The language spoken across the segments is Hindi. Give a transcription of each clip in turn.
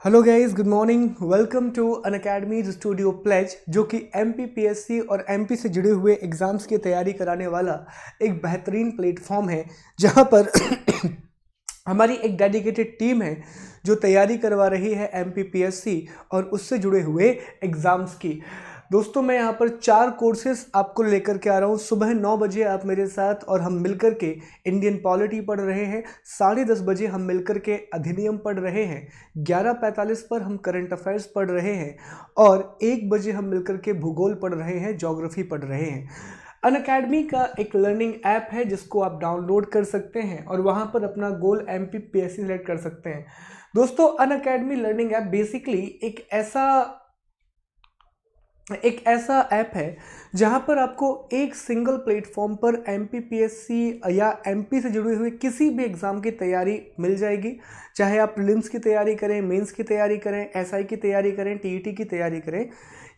Hello guys, good morning. Welcome to Unacademy studio plays, जो कि एमपीपीएससी और एमपी से जुड़े हुए एग्जाम्स की तैयारी कराने वाला एक बेहतरीन प्लेटफॉर्म है, जहां पर हमारी एक डेडिकेटेड टीम है जो तैयारी करवा रही है एमपीपीएससी और उससे जुड़े हुए एग्ज़ाम्स की। दोस्तों, मैं यहाँ पर 4 कोर्सेज आपको लेकर के आ रहा हूँ। सुबह 9 बजे आप मेरे साथ और हम मिलकर के इंडियन पॉलिटी पढ़ रहे हैं। 10:30 बजे हम मिलकर के अधिनियम पढ़ रहे हैं। 11:45 पर हम करंट अफेयर्स पढ़ रहे हैं और 1 बजे हम मिलकर के भूगोल पढ़ रहे हैं, ज्योग्राफी पढ़ रहे हैं। अनअकैडमी का एक लर्निंग ऐप है जिसको आप डाउनलोड कर सकते हैं और वहाँ पर अपना गोल एमपीपीएससी सेलेक्ट कर सकते हैं। दोस्तों, अनअकैडमी लर्निंग ऐप बेसिकली एक ऐसा ऐप है जहां पर आपको एक सिंगल प्लेटफॉर्म पर एमपीपीएससी या एमपी से जुड़ी हुई किसी भी एग्ज़ाम की तैयारी मिल जाएगी। चाहे आप प्रीलिम्स की तैयारी करें, मेंस की तैयारी करें, एसआई की तैयारी करें, टीईटी की तैयारी करें,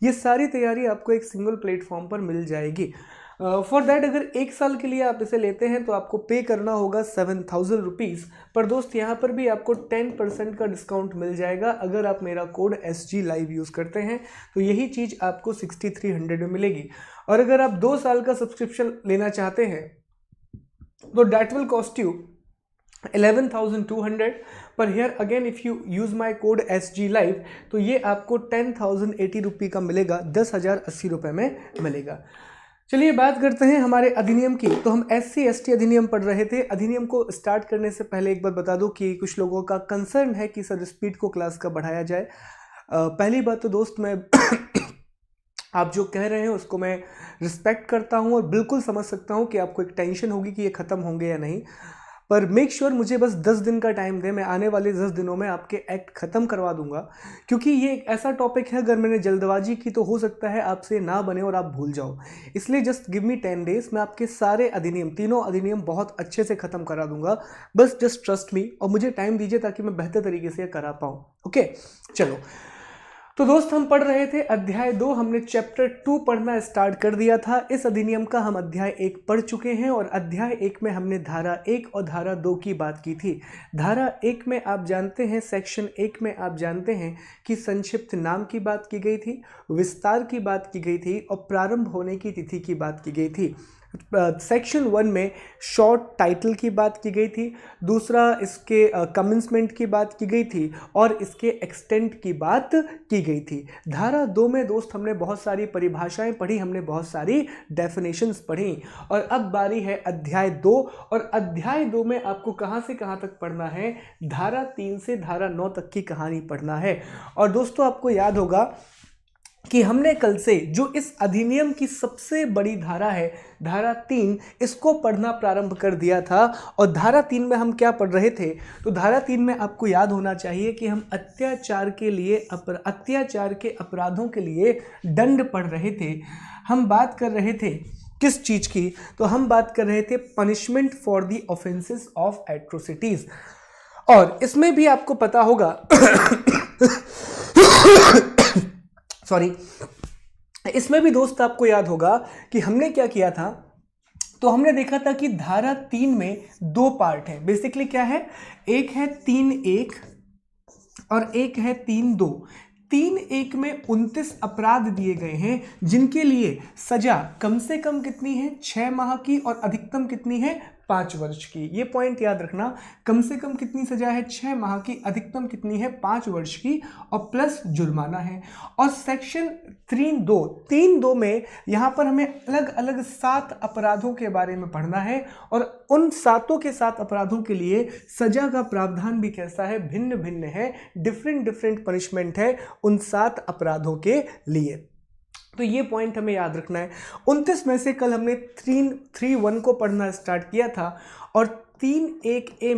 ये सारी तैयारी आपको एक सिंगल प्लेटफॉर्म पर मिल जाएगी। फॉर दैट अगर 1 साल के लिए आप इसे लेते हैं तो आपको पे करना होगा 7,000 रुपीज़। पर दोस्त, यहाँ पर भी आपको 10% का डिस्काउंट मिल जाएगा अगर आप मेरा कोड SG लाइव यूज़ करते हैं, तो यही चीज़ आपको 6300 में मिलेगी। और अगर आप 2 साल का सब्सक्रिप्शन लेना चाहते हैं तो डैट विल कॉस्ट यू 11,200। पर here again if you use my code SG live तो ये आपको 10,080 रुपये का मिलेगा, 10,080 रुपये में मिलेगा। चलिए बात करते हैं हमारे अधिनियम की। तो हम SC/ST अधिनियम पढ़ रहे थे। अधिनियम को स्टार्ट करने से पहले एक बात बता दूं कि कुछ लोगों का कंसर्न है कि सर स्पीड को क्लास का बढ़ाया जाए। पहली बात तो दोस्त, मैं आप जो कह रहे हैं उसको मैं रिस्पेक्ट करता हूं और बिल्कुल समझ सकता हूं कि आपको एक टेंशन होगी कि ये ख़त्म होंगे या नहीं। पर मेक श्योर मुझे बस 10 दिन का टाइम दें, मैं आने वाले 10 दिनों में आपके एक्ट ख़त्म करवा दूंगा, क्योंकि ये एक ऐसा टॉपिक है अगर मैंने जल्दबाजी की तो हो सकता है आपसे ना बने और आप भूल जाओ। इसलिए जस्ट गिव मी 10 डेज, मैं आपके सारे अधिनियम, तीनों अधिनियम बहुत अच्छे से ख़त्म करा दूंगा। बस जस्ट ट्रस्ट मी और मुझे टाइम दीजिए ताकि मैं बेहतर तरीके से करा पाऊँ। ओके, चलो। तो दोस्त, हम पढ़ रहे थे अध्याय 2। हमने चैप्टर 2 पढ़ना स्टार्ट कर दिया था। इस अधिनियम का हम अध्याय 1 पढ़ चुके हैं और अध्याय 1 में हमने धारा 1 और धारा 2 की बात की थी। धारा 1 में आप जानते हैं, सेक्शन 1 में आप जानते हैं कि संक्षिप्त नाम की बात की गई थी, विस्तार की बात की गई थी और प्रारंभ होने की तिथि की बात की गई थी। सेक्शन 1 में शॉर्ट टाइटल की बात की गई थी, दूसरा इसके कमेंसमेंट की बात की गई थी और इसके एक्सटेंट की बात की गई थी। धारा 2 में दोस्त हमने बहुत सारी परिभाषाएं पढ़ी, हमने बहुत सारी डेफिनेशंस पढ़ी। और अब बारी है अध्याय 2। और अध्याय 2 में आपको कहां से कहां तक पढ़ना है? धारा 3 से धारा 9 तक की कहानी पढ़ना है। और दोस्तों, आपको याद होगा कि हमने कल से जो इस अधिनियम की सबसे बड़ी धारा है, धारा 3, इसको पढ़ना प्रारंभ कर दिया था। और धारा 3 में हम क्या पढ़ रहे थे? तो धारा 3 में आपको याद होना चाहिए कि हम अत्याचार के अपराधों के लिए दंड पढ़ रहे थे। हम बात कर रहे थे किस चीज की? तो हम बात कर रहे थे punishment for the offences of atrocities. और इसमें भी आपको पता होगा सॉरी, इसमें भी दोस्त आपको याद होगा कि हमने क्या किया था। तो हमने देखा था कि धारा 3 में 2 पार्ट हैं। बेसिकली क्या है? एक है 3(1) और एक है 3(2). 3(1) में 29 अपराध दिए गए हैं जिनके लिए सजा कम से कम कितनी है? 6 माह की और अधिकतम कितनी है? 5 वर्ष की। ये पॉइंट याद रखना। कम से कम कितनी सजा है? 6 माह की। अधिकतम कितनी है? 5 वर्ष की और प्लस जुर्माना है। और सेक्शन 3(2) में यहाँ पर हमें अलग अलग 7 अपराधों के बारे में पढ़ना है और उन 7 के 7 अपराधों के लिए सजा का प्रावधान भी कैसा है? भिन्न भिन्न है। डिफरेंट पनिशमेंट है उन 7 अपराधों के लिए। तो ये पॉइंट हमें याद रखना है। 29 में से कल हमने 3(1) को पढ़ना स्टार्ट किया था और 3(1)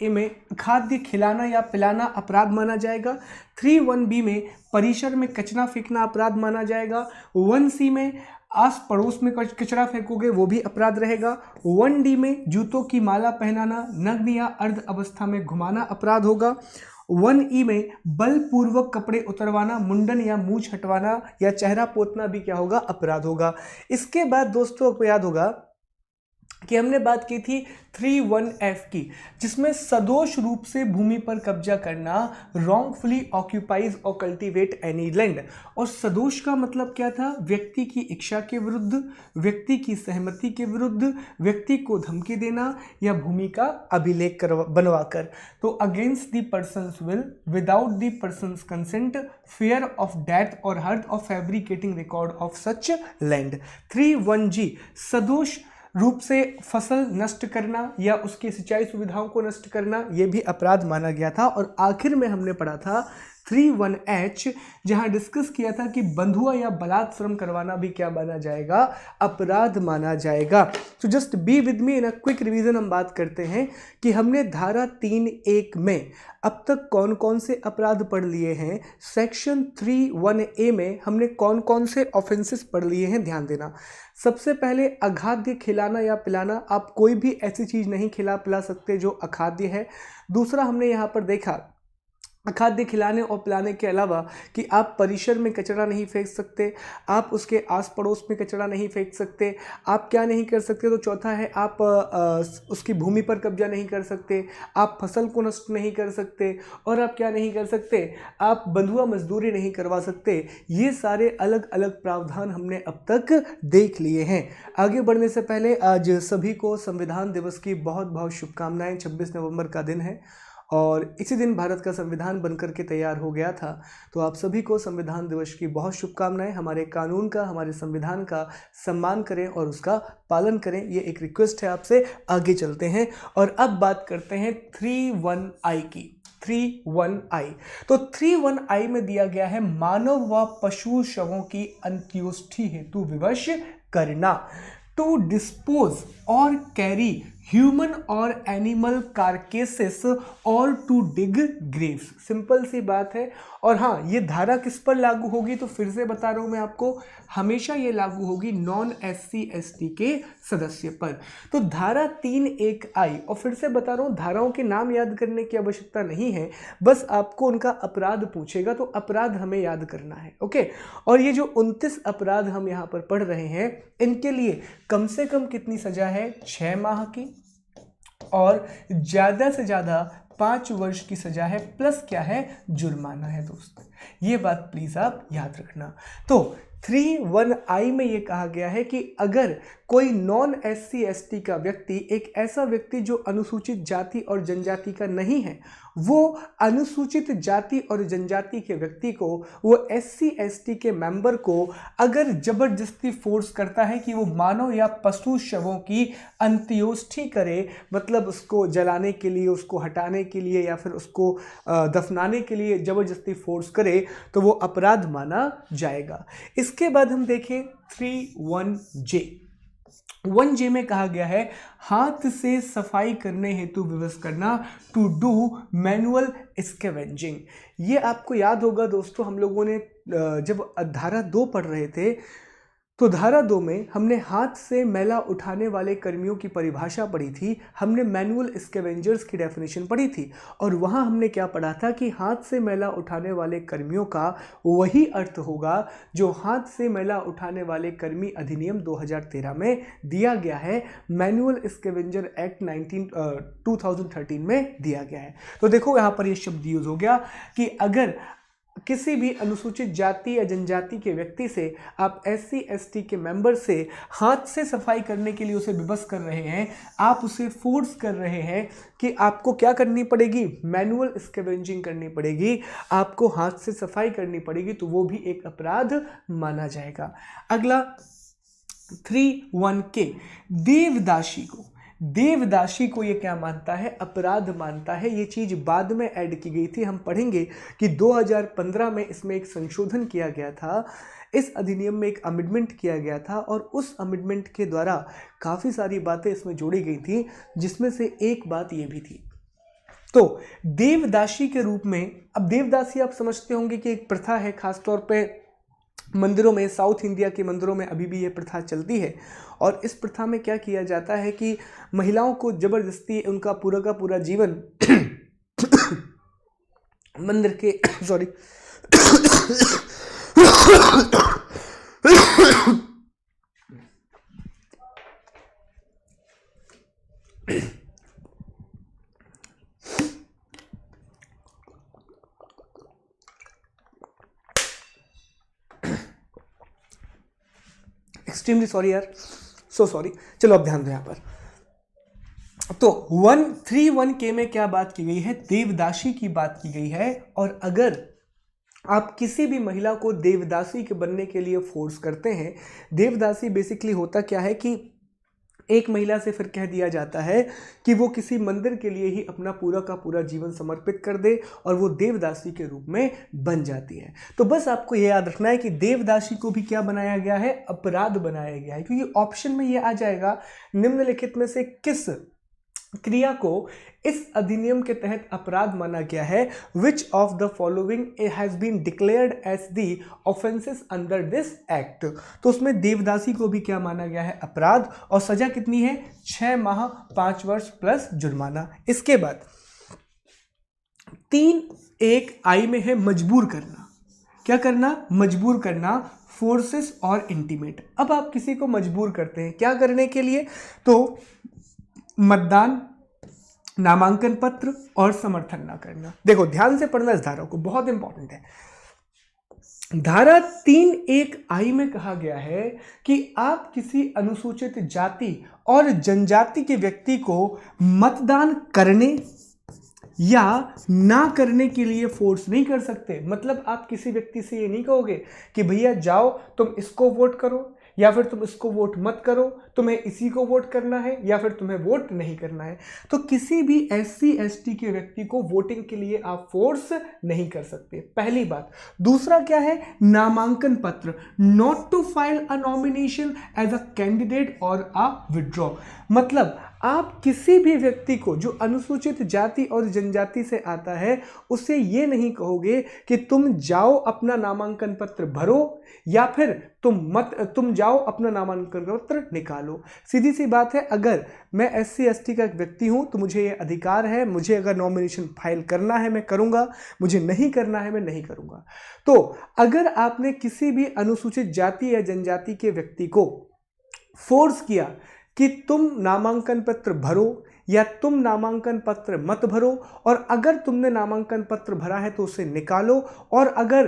में खाद्य खिलाना या पिलाना अपराध माना जाएगा। 3(1)B में परिसर में कचरा फेंकना अपराध माना जाएगा। 1C में आस पड़ोस में कचरा फेंकोगे वो भी अपराध रहेगा। 1D में जूतों की माला पहनाना, नग्न या अर्ध अवस्था में घुमाना अपराध होगा। 1E में बलपूर्वक कपड़े उतरवाना, मुंडन या मूछ हटवाना या चेहरा पोतना भी क्या होगा? अपराध होगा। इसके बाद दोस्तों आपको याद होगा कि हमने बात की थी 3(1)(f) की, जिसमें सदोष रूप से भूमि पर कब्जा करना, wrongfully occupies और cultivate any land। और सदोष का मतलब क्या था? व्यक्ति की इच्छा के विरुद्ध, व्यक्ति की सहमति के विरुद्ध, व्यक्ति को धमकी देना या भूमि का अभिलेख बनवाकर। तो against the persons will, without the persons consent, fear of death or hurt of fabricating record of such land। 3(1)(g) सदोष रूप से फसल नष्ट करना या उसकी सिंचाई सुविधाओं को नष्ट करना, यह भी अपराध माना गया था। और आखिर में हमने पढ़ा था 3(1)(h), जहां डिस्कस किया था कि बंधुआ या बलात् श्रम करवाना भी क्या माना जाएगा? अपराध माना जाएगा। तो just be with me in a quick revision. हम बात करते हैं कि हमने धारा 3(1) में अब तक कौन कौन से अपराध पढ़ लिए हैं। सेक्शन 3(1)(a) में हमने कौन कौन से ऑफेंसेस पढ़ लिए हैं, ध्यान देना। सबसे पहले अखाद्य खिलाना या पिलाना, आप कोई भी ऐसी चीज नहीं खिला पिला सकते जो अखाद्य है। दूसरा हमने यहाँ पर देखा अखाद्य खिलाने और पिलाने के अलावा कि आप परिसर में कचरा नहीं फेंक सकते, आप उसके आस पड़ोस में कचरा नहीं फेंक सकते, आप क्या नहीं कर सकते? तो चौथा है आप उसकी भूमि पर कब्जा नहीं कर सकते, आप फसल को नष्ट नहीं कर सकते, और आप क्या नहीं कर सकते? आप बंधुआ मजदूरी नहीं करवा सकते। ये सारे अलग अलग प्रावधान हमने अब तक देख लिए हैं। आगे बढ़ने से पहले आज सभी को संविधान दिवस की बहुत बहुत शुभकामनाएं। 26 नवंबर का दिन है और इसी दिन भारत का संविधान बनकर के तैयार हो गया था। तो आप सभी को संविधान दिवस की बहुत शुभकामनाएं। हमारे कानून का, हमारे संविधान का सम्मान करें और उसका पालन करें, ये एक रिक्वेस्ट है आपसे। आगे चलते हैं और अब बात करते हैं 3(1)(i) की। 3(1)(i) तो 3(1)(i) में दिया गया है मानव व पशु शवों की अंत्योष्ठि हेतु विवश करना। टू डिस्पोज और कैरी ह्यूमन और एनिमल कार्केसेस और टू डिग ग्रेव्स। सिंपल सी बात है। और हाँ, ये धारा किस पर लागू होगी? तो फिर से बता रहा हूं मैं आपको, हमेशा ये लागू होगी नॉन SC/ST के सदस्य पर। तो धारा 3(1)(i, और फिर से बता रहा हूं, धाराओं के नाम याद करने की आवश्यकता नहीं है, बस आपको उनका अपराध पूछेगा तो अपराध हमें याद करना है। ओके। और ये जो 29 अपराध हम यहाँ पर पढ़ रहे हैं, इनके लिए कम से कम कितनी सजा है? 6 माह की, और ज्यादा से ज्यादा 5 वर्ष की सजा है, प्लस क्या है? जुर्माना है दोस्त। ये बात प्लीज आप याद रखना। तो 3(1)(i) में ये कहा गया है कि अगर कोई नॉन SC/ST का व्यक्ति, एक ऐसा व्यक्ति जो अनुसूचित जाति और जनजाति का नहीं है, वो अनुसूचित जाति और जनजाति के व्यक्ति को, वो SC/ST के मेंबर को अगर जबरदस्ती फोर्स करता है कि वो मानव या पशु शवों की अंत्योष्ठि करे, मतलब उसको जलाने के लिए, उसको हटाने के लिए या फिर उसको दफनाने के लिए जबरदस्ती फोर्स करे, तो वो अपराध माना जाएगा। इसके बाद हम देखें 3(1)(j). 1J में कहा गया है हाथ से सफाई करने हेतु विवश करना, टू डू मैनुअल स्कैवेंजिंग। ये आपको याद होगा दोस्तों, हम लोगों ने जब धारा 2 पढ़ रहे थे, तो धारा 2 में हमने हाथ से मैला उठाने वाले कर्मियों की परिभाषा पढ़ी थी, हमने मैनुअल स्कैवेंजर्स की डेफिनेशन पढ़ी थी, और वहां हमने क्या पढ़ा था कि हाथ से मैला उठाने वाले कर्मियों का वही अर्थ होगा जो हाथ से मैला उठाने वाले कर्मी अधिनियम 2013 में दिया गया है, मैनुअल स्कैवेंजर एक्ट 2013 में दिया गया है। तो देखो यहाँ पर यह शब्द यूज हो गया कि अगर किसी भी अनुसूचित जाति या जनजाति के व्यक्ति से आप SC/ST के मेंबर से हाथ से सफाई करने के लिए उसे विवश कर रहे हैं, आप उसे फोर्स कर रहे हैं कि आपको क्या करनी पड़ेगी? मैनुअल स्कैवेंजिंग करनी पड़ेगी, आपको हाथ से सफाई करनी पड़ेगी, तो वो भी एक अपराध माना जाएगा। अगला 3(1)(k), देवदासी को ये क्या मानता है? अपराध मानता है। ये चीज बाद में ऐड की गई थी, हम पढ़ेंगे कि 2015 में इसमें एक संशोधन किया गया था, इस अधिनियम में एक अमेंडमेंट किया गया था, और उस अमेंडमेंट के द्वारा काफी सारी बातें इसमें जोड़ी गई थी, जिसमें से एक बात ये भी थी। तो देवदासी के रूप में, अब देवदासी आप समझते होंगे कि एक प्रथा है, खासतौर पे मंदिरों में, साउथ इंडिया के मंदिरों में अभी भी ये प्रथा चलती है। और इस प्रथा में क्या किया जाता है कि महिलाओं को जबरदस्ती उनका पूरा का पूरा जीवन मंदिर के सॉरी एक्सट्रीमली सॉरी यार, सो सॉरी। चलो अब ध्यान दो यहाँ पर। तो 131K में क्या बात की गई है, देवदासी की बात की गई है। और अगर आप किसी भी महिला को देवदासी के बनने के लिए फोर्स करते हैं, देवदासी बेसिकली होता क्या है कि एक महिला से फिर कह दिया जाता है कि वो किसी मंदिर के लिए ही अपना पूरा का पूरा जीवन समर्पित कर दे और वो देवदासी के रूप में बन जाती है। तो बस आपको ये याद रखना है कि देवदासी को भी क्या बनाया गया है, अपराध बनाया गया है, क्योंकि ऑप्शन में ये आ जाएगा निम्नलिखित में से किस क्रिया को इस अधिनियम के तहत अपराध माना गया है, which of the following has been declared as the offences under this act. तो उसमें देवदासी को भी क्या माना गया है, अपराध, और सजा कितनी है, 6 माह 5 वर्ष प्लस जुर्माना। इसके बाद 3(1)(I) में है मजबूर करना। क्या करना, मजबूर करना, फोर्सेस और इंटीमेट। अब आप किसी को मजबूर करते हैं क्या करने के लिए, तो मतदान, नामांकन पत्र और समर्थन ना करना। देखो ध्यान से पढ़ना इस धारा को, बहुत इंपॉर्टेंट है। धारा 3(1)(I) में कहा गया है कि आप किसी अनुसूचित जाति और जनजाति के व्यक्ति को मतदान करने या ना करने के लिए फोर्स नहीं कर सकते। मतलब आप किसी व्यक्ति से ये नहीं कहोगे कि भैया जाओ तुम इसको वोट करो, या फिर तुम इसको वोट मत करो, तुम्हें इसी को वोट करना है, या फिर तुम्हें वोट नहीं करना है। तो किसी भी SC ST के व्यक्ति को वोटिंग के लिए आप फोर्स नहीं कर सकते, पहली बात। दूसरा क्या है, नामांकन पत्र, not to file a nomination as a candidate और अ विड्रॉ। मतलब आप किसी भी व्यक्ति को जो अनुसूचित जाति और जनजाति से आता है उसे ये नहीं कहोगे कि तुम जाओ अपना नामांकन पत्र भरो, या फिर तुम जाओ अपना नामांकन पत्र निकालो। सीधी सी बात है, अगर मैं SC ST का एक व्यक्ति हूं तो मुझे ये अधिकार है, मुझे अगर नॉमिनेशन फाइल करना है मैं करूंगा, मुझे नहीं करना है मैं नहीं करूंगा। तो अगर आपने किसी भी अनुसूचित जाति या जनजाति के व्यक्ति को फोर्स किया कि तुम नामांकन पत्र भरो या तुम नामांकन पत्र मत भरो, और अगर तुमने नामांकन पत्र भरा है तो उसे निकालो, और अगर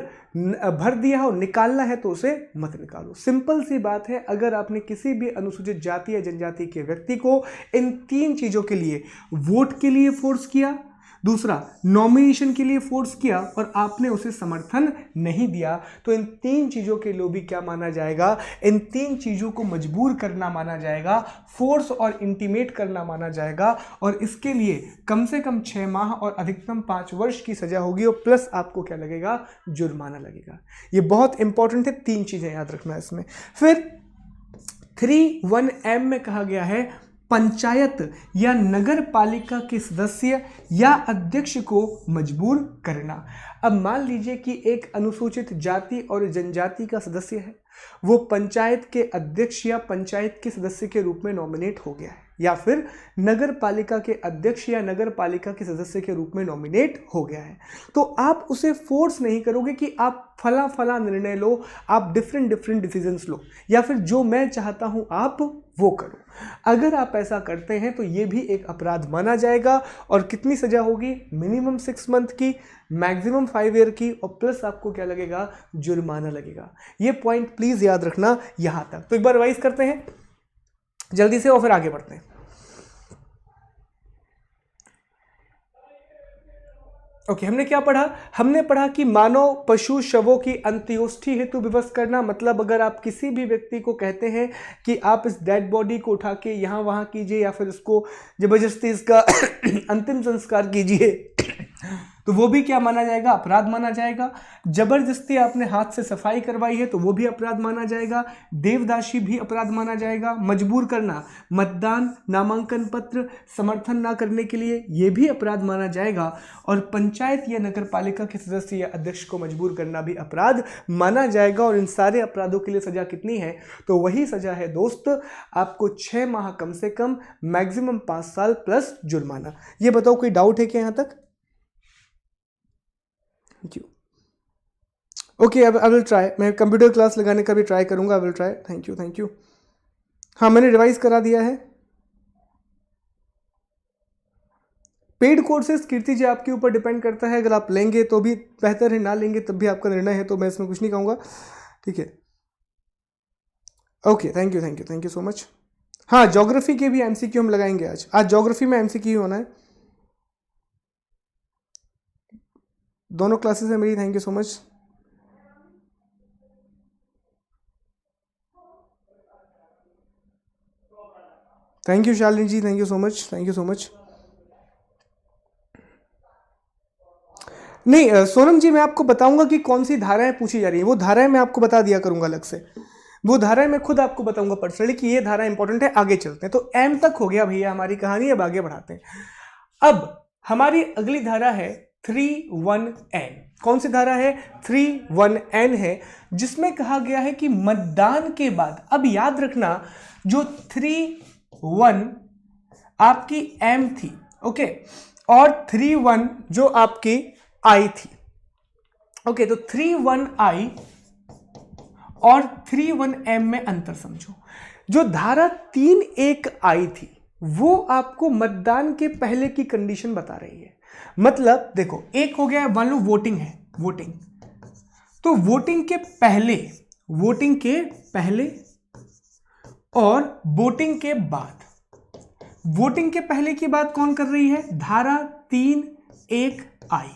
भर दिया हो निकालना है तो उसे मत निकालो। सिंपल सी बात है। अगर आपने किसी भी अनुसूचित जाति या जनजाति के व्यक्ति को इन 3 चीज़ों के लिए, वोट के लिए फोर्स किया, दूसरा नॉमिनेशन के लिए फोर्स किया, और आपने उसे समर्थन नहीं दिया, तो इन 3 चीज़ों के लिए भी क्या माना जाएगा, इन 3 चीज़ों को मजबूर करना माना जाएगा, फोर्स और इंटीमेट करना माना जाएगा, और इसके लिए कम से कम 6 माह और अधिकतम 5 वर्ष की सजा होगी, और प्लस आपको क्या लगेगा, जुर्माना लगेगा। ये बहुत इंपॉर्टेंट है, 3 चीज़ें याद रखना है इसमें। फिर 3(1)M में कहा गया है पंचायत या नगर पालिका के सदस्य या अध्यक्ष को मजबूर करना। अब मान लीजिए कि एक अनुसूचित जाति और जनजाति का सदस्य है, वो पंचायत के अध्यक्ष या पंचायत के सदस्य के रूप में नॉमिनेट हो गया है, या फिर नगर पालिका के अध्यक्ष या नगर पालिका के सदस्य के रूप में नॉमिनेट हो गया है। तो आप उसे फोर्स नहीं करोगे कि आप फला फला निर्णय लो, आप डिफरेंट डिसीजंस लो, या फिर जो मैं चाहता हूं आप वो करो। अगर आप ऐसा करते हैं तो ये भी एक अपराध माना जाएगा, और कितनी सजा होगी, मिनिमम 6 मंथ की, मैक्सिमम 5 ईयर की, और प्लस आपको क्या लगेगा, जुर्माना लगेगा। ये पॉइंट प्लीज याद रखना यहां तक। तो एक बार रिवाइज करते हैं जल्दी से और फिर आगे बढ़ते हैं। ओके, हमने क्या पढ़ा, हमने पढ़ा कि मानव पशु शवों की अंत्योष्टि हेतु विवश करना। मतलब अगर आप किसी भी व्यक्ति को कहते हैं कि आप इस डेड बॉडी को उठा के यहाँ वहाँ कीजिए, या फिर इसको जबरदस्ती इसका अंतिम संस्कार कीजिए, तो वो भी क्या माना जाएगा, अपराध माना जाएगा। जबरदस्ती आपने हाथ से सफाई करवाई है तो वो भी अपराध माना जाएगा। देवदासी भी अपराध माना जाएगा। मजबूर करना, मतदान, नामांकन पत्र, समर्थन ना करने के लिए, ये भी अपराध माना जाएगा। और पंचायत या नगर पालिका के सदस्य या अध्यक्ष को मजबूर करना भी अपराध माना जाएगा। और इन सारे अपराधों के लिए सजा कितनी है, तो वही सजा है दोस्त, आपको 6 माह कम से कम, मैक्सिमम 5 साल प्लस जुर्माना। ये बताओ कोई डाउट है क्या यहाँ तक? Thank you. ओके, अब आई विल ट्राई, मैं कंप्यूटर क्लास लगाने का भी ट्राई करूंगा। I will try. Thank you. हाँ, मैंने रिवाइज करा दिया है। पेड कोर्सेज कीर्ति जी आपके ऊपर डिपेंड करता है, अगर आप लेंगे तो भी बेहतर है, ना लेंगे तब भी आपका निर्णय है, तो मैं इसमें कुछ नहीं कहूँगा। ठीक है, okay, thank you thank you thank you so much. हाँ, ज्योग्राफी के भी एमसीक्यू हम लगाएंगे आज ज्योग्राफी में एमसीक्यू होना है। दोनों क्लासेस है मेरी, thank you so much. Thank you Shalini ji, thank you so much, thank you so much. नहीं सोनम जी, मैं आपको बताऊंगा कि कौन सी धाराएं पूछी जा रही है, वो धाराएं मैं आपको बता दिया करूंगा अलग से, वो धाराएं मैं खुद आपको बताऊंगा पर्सनली कि ये धारा इंपॉर्टेंट है। आगे चलते हैं, तो एम तक हो गया भैया हमारी कहानी, अब आगे बढ़ाते हैं। अब हमारी अगली धारा है 31N। कौन सी धारा है? 31N है, जिसमें कहा गया है कि मतदान के बाद, अब याद रखना जो 31 आपकी M थी, ओके, और 31 जो आपकी I थी, ओके, तो 31I और 31M में अंतर समझो। जो धारा 31I थी वो आपको मतदान के पहले की कंडीशन बता रही है। मतलब देखो, एक हो गया, मान लो वोटिंग है, वोटिंग, तो वोटिंग के पहले और वोटिंग के बाद। वोटिंग के पहले की बात कौन कर रही है? धारा 31I।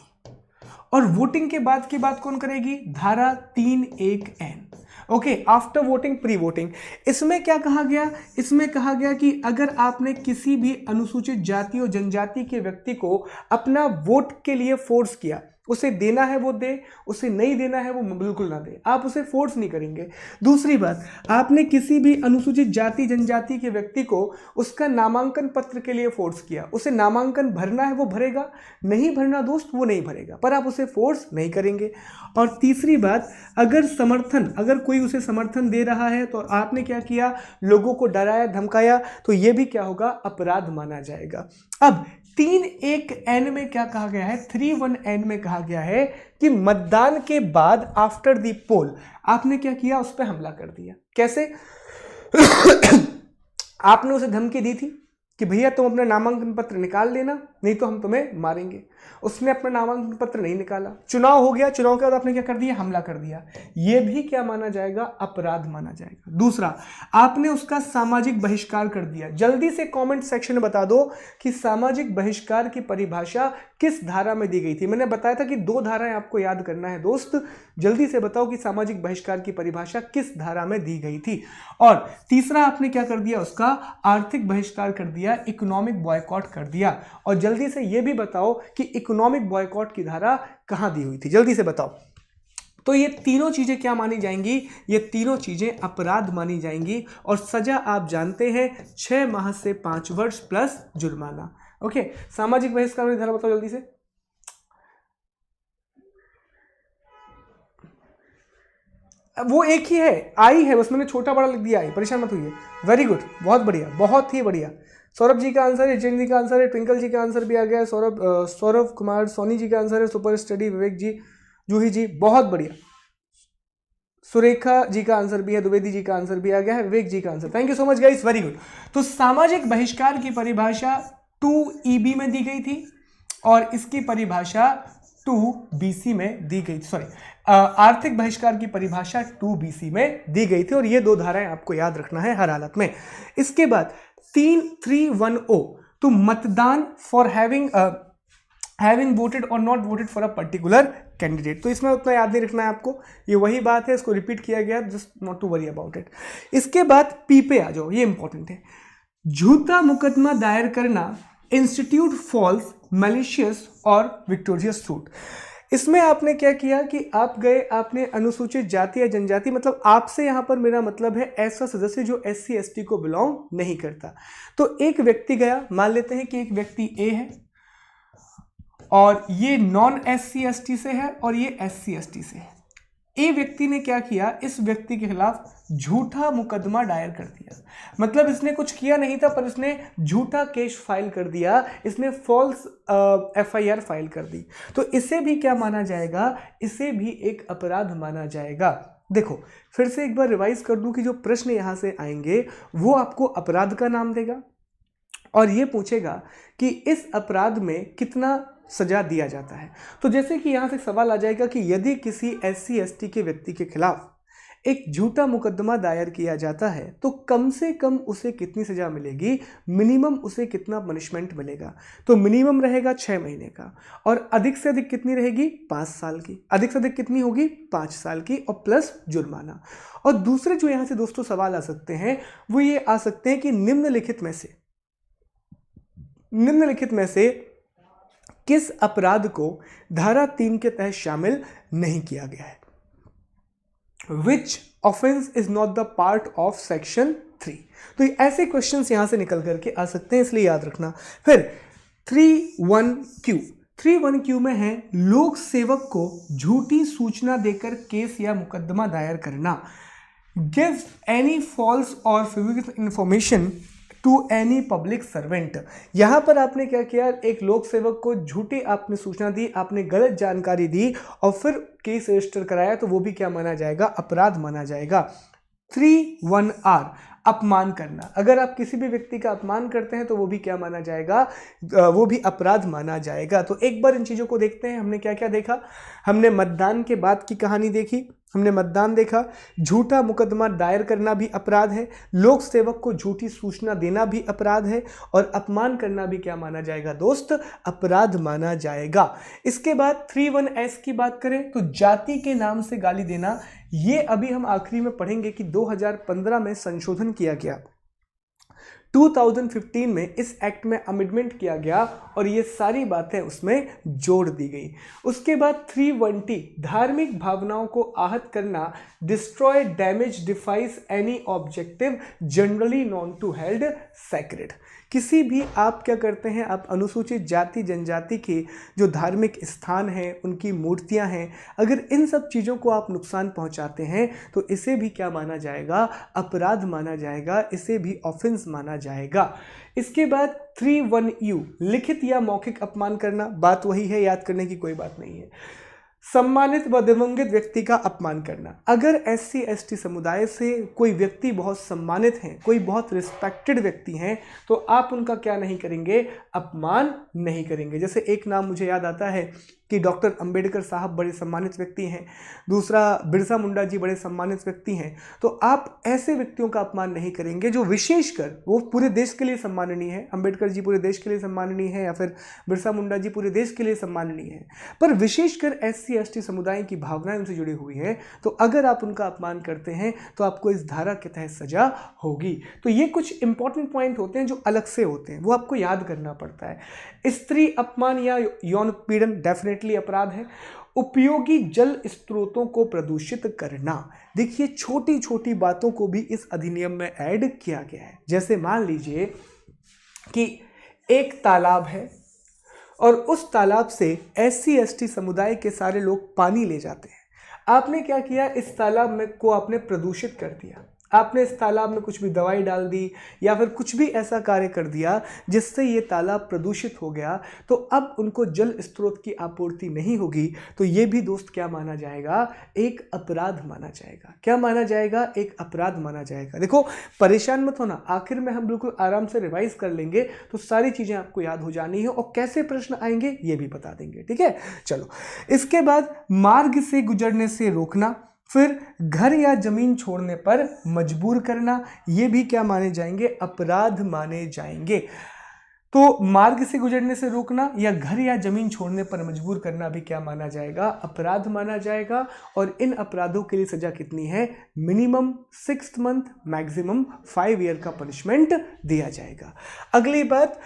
और वोटिंग के बाद की बात कौन करेगी? धारा 31N। Okay, after voting, pre voting. इसमें क्या कहा गया? इसमें कहा गया कि अगर आपने किसी भी अनुसूचित जाति और जनजाति के व्यक्ति को अपना वोट के लिए फोर्स किया, उसे देना है वो दे, उसे नहीं देना है वो बिल्कुल ना दे, आप उसे फोर्स नहीं करेंगे। दूसरी बात, आपने किसी भी अनुसूचित जाति जनजाति के व्यक्ति को उसका नामांकन पत्र के लिए फोर्स किया, उसे नामांकन भरना है वो भरेगा, नहीं भरना दोस्त वो नहीं भरेगा, पर आप उसे फोर्स नहीं करेंगे। और तीसरी बात, अगर कोई उसे समर्थन दे रहा है तो आपने क्या किया? लोगों को डराया धमकाया, तो ये भी क्या होगा? अपराध माना जाएगा। अब 31N में क्या कहा गया है? 31N में कहा गया है कि मतदान के बाद आफ्टर द पोल आपने क्या किया? उस पर हमला कर दिया। कैसे? आपने उसे धमकी दी थी कि भैया तुम अपना नामांकन पत्र निकाल लेना, नहीं तो हम तुम्हें मारेंगे। उसने अपना नामांकन पत्र नहीं निकाला, चुनाव हो गया, चुनाव के बाद आपने क्या कर दिया? हमला कर दिया। यह भी क्या माना जाएगा? अपराध माना जाएगा। दूसरा, आपने उसका सामाजिक बहिष्कार कर दिया। जल्दी से कमेंट सेक्शन में बता दो कि सामाजिक बहिष्कार की परिभाषा किस धारा में दी गई थी। मैंने बताया था कि 2 धाराएं आपको याद करना है दोस्त, जल्दी से बताओ कि सामाजिक बहिष्कार की परिभाषा किस धारा में दी गई थी। और तीसरा, आपने क्या कर दिया? उसका आर्थिक बहिष्कार कर दिया, इकोनॉमिक बॉयकॉट कर दिया। और जल्दी से यह भी बताओ कि इकोनॉमिक बॉयकॉट की धारा कहां दी हुई थी, जल्दी से बताओ। तो ये तीनों चीजें क्या मानी जाएंगी? ये तीनों चीजें अपराध मानी जाएंगी। और सजा आप जानते हैं 6 माह से 5 वर्ष प्लस जुर्माना। ओके, सामाजिक बहिष्कार की धारा बताओ जल्दी से। वो एक ही है, आई है, बस मैंने छोटा बड़ा लिख दिया है, परेशान मत होइए। वेरी गुड, बहुत बढ़िया, बहुत ही बढ़िया। सौरभ जी का आंसर है, जैन जी का आंसर है, ट्विंकल जी का आंसर भी आ गया है, सौरभ कुमार सोनी जी का आंसर है, सुपर स्टडी विवेक जी, जूही जी, बहुत बढ़िया। सुरेखा जी का आंसर भी है, द्विवेदी जी का आंसर भी आ गया है, विवेक जी का answer, thank you so much guys, very good. तो सामाजिक बहिष्कार की परिभाषा 2EB में दी गई थी और इसकी परिभाषा 2BC में दी गई, सॉरी, आर्थिक बहिष्कार की परिभाषा 2BC में दी गई थी। और ये 2 धाराएं आपको याद रखना है हर हालत में। इसके बाद 310, तो मतदान फॉर हैविंग वोटेड और not voted for a particular candidate, तो इसमें उतना याद नहीं रखना है आपको, ये वही बात है, इसको रिपीट किया गया, just not to worry about it. इसके बाद पी पे आ जाओ, ये इंपॉर्टेंट है। झूठा मुकदमा दायर करना, इंस्टीट्यूट फॉल्स मैलिशियस और विक्टोरियस सूट। इसमें आपने क्या किया कि आप गए, आपने अनुसूचित जाति या जनजाति, मतलब आपसे यहां पर मेरा मतलब है ऐसा सदस्य जो SC ST को बिलोंग नहीं करता। तो एक व्यक्ति गया, मान लेते हैं कि एक व्यक्ति A है और ये नॉन SC ST से है और ये SC ST से है। ए व्यक्ति ने क्या किया? इस व्यक्ति के खिलाफ झूठा मुकदमा दायर कर दिया। मतलब इसने कुछ किया नहीं था पर इसने झूठा केस फाइल कर दिया, इसने फॉल्स FIR फाइल कर दी। तो इसे भी क्या माना जाएगा? इसे भी एक अपराध माना जाएगा। देखो फिर से एक बार रिवाइज कर दूं कि जो प्रश्न यहां से आएंगे वो आपको अपराध का नाम देगा और ये पूछेगा कि इस अपराध में कितना सजा दिया जाता है। तो जैसे कि यहां से सवाल आ जाएगा कि यदि किसी SC ST के व्यक्ति के खिलाफ एक झूठा मुकदमा दायर किया जाता है तो कम से कम उसे कितनी सजा मिलेगी, मिनिमम उसे कितना पनिशमेंट मिलेगा? तो मिनिमम रहेगा 6 महीने का और अधिक से अधिक कितनी रहेगी? 5 साल की। अधिक से अधिक कितनी होगी? 5 साल की और प्लस जुर्माना। और दूसरे जो यहां से दोस्तों सवाल आ सकते हैं वो ये आ सकते हैं कि निम्नलिखित में से किस अपराध को धारा 3 के तहत शामिल नहीं किया गया है? Which offense is not the part of section 3? तो ऐसे क्वेश्चंस यहां से निकल करके आ सकते हैं, इसलिए याद रखना। फिर 3(1)(q) में है लोक सेवक को झूठी सूचना देकर केस या मुकदमा दायर करना। गिव्स एनी फॉल्स और फ्यूगस information to any public servant. यहां पर आपने क्या किया, एक लोक सेवक को झूठी आपने सूचना दी, आपने गलत जानकारी दी और फिर केस रजिस्टर कराया, तो वो भी क्या माना जाएगा? अपराध माना जाएगा। 3(1)(r) अपमान करना। अगर आप किसी भी व्यक्ति का अपमान करते हैं तो वो भी क्या माना जाएगा? वो भी अपराध माना जाएगा। तो एक बार इन चीजों को देखते हैं। हमने क्या क्या देखा? हमने मतदान के बाद की कहानी देखी, हमने मतदान देखा, झूठा मुकदमा दायर करना भी अपराध है, लोक सेवक को झूठी सूचना देना भी अपराध है और अपमान करना भी क्या माना जाएगा दोस्त? अपराध माना जाएगा। इसके बाद 3(1)(s) की बात करें तो जाति के नाम से गाली देना, ये अभी हम आखिरी में पढ़ेंगे कि 2015 में संशोधन किया गया, 2015 में इस एक्ट में अमेंडमेंट किया गया और ये सारी बातें उसमें जोड़ दी गई। उसके बाद 3(1)(t) धार्मिक भावनाओं को आहत करना, destroy, damage, defiles any objective generally known to held sacred. किसी भी आप क्या करते हैं, आप अनुसूचित जाति जनजाति के जो धार्मिक स्थान हैं, उनकी मूर्तियां हैं, अगर इन सब चीज़ों को आप नुकसान पहुंचाते हैं तो इसे भी क्या माना जाएगा? अपराध माना जाएगा, इसे भी ऑफेंस माना जाएगा। इसके बाद 3(1)(u) लिखित या मौखिक अपमान करना, बात वही है, याद करने की कोई बात नहीं है। सम्मानित व दिवंगत व्यक्ति का अपमान करना। अगर SC/ST समुदाय से कोई व्यक्ति बहुत सम्मानित हैं, कोई बहुत रिस्पेक्टेड व्यक्ति हैं, तो आप उनका क्या नहीं करेंगे? अपमान नहीं करेंगे। जैसे एक नाम मुझे याद आता है कि डॉक्टर अंबेडकर साहब बड़े सम्मानित व्यक्ति हैं, दूसरा बिरसा मुंडा जी बड़े सम्मानित व्यक्ति हैं, तो आप ऐसे व्यक्तियों का अपमान नहीं करेंगे जो विशेषकर वो पूरे देश के लिए सम्माननीय है। अंबेडकर जी पूरे देश के लिए सम्माननीय है या फिर बिरसा मुंडा जी पूरे देश के लिए सम्माननीय है, पर विशेषकर SC/ST समुदाय की भावनाएं उनसे जुड़ी हुई हैं, तो अगर आप उनका अपमान करते हैं तो आपको इस धारा के तहत सजा होगी। तो ये कुछ इंपॉर्टेंट पॉइंट होते हैं जो अलग से होते हैं, वो आपको याद करना पड़ता है। स्त्री अपमान या यौन उत्पीड़न डेफिनेटली अपराध है। उपयोगी जल स्रोतों को प्रदूषित करना, देखिए छोटी छोटी बातों को भी इस अधिनियम में ऐड किया गया है। जैसे मान लीजिए कि एक तालाब है और उस तालाब से SC/ST समुदाय के सारे लोग पानी ले जाते हैं। आपने क्या किया, इस तालाब में को आपने प्रदूषित कर दिया, आपने इस तालाब में कुछ भी दवाई डाल दी या फिर कुछ भी ऐसा कार्य कर दिया जिससे ये तालाब प्रदूषित हो गया, तो अब उनको जल स्रोत की आपूर्ति नहीं होगी, तो ये भी दोस्त क्या माना जाएगा? एक अपराध माना जाएगा। क्या माना जाएगा? एक अपराध माना जाएगा। देखो परेशान मत होना, आखिर में हम बिल्कुल आराम से रिवाइज कर लेंगे तो सारी चीजें आपको याद हो जानी है और कैसे प्रश्न आएंगे ये भी बता देंगे, ठीक है। चलो, इसके बाद मार्ग से गुजरने से रोकना, फिर घर या जमीन छोड़ने पर मजबूर करना, ये भी क्या माने जाएंगे? अपराध माने जाएंगे। तो मार्ग से गुजरने से रोकना या घर या जमीन छोड़ने पर मजबूर करना भी क्या माना जाएगा? अपराध माना जाएगा। और इन अपराधों के लिए सजा कितनी है? मिनिमम 6 मंथ, मैक्सिमम 5 ईयर का पनिशमेंट दिया जाएगा। अगली बात,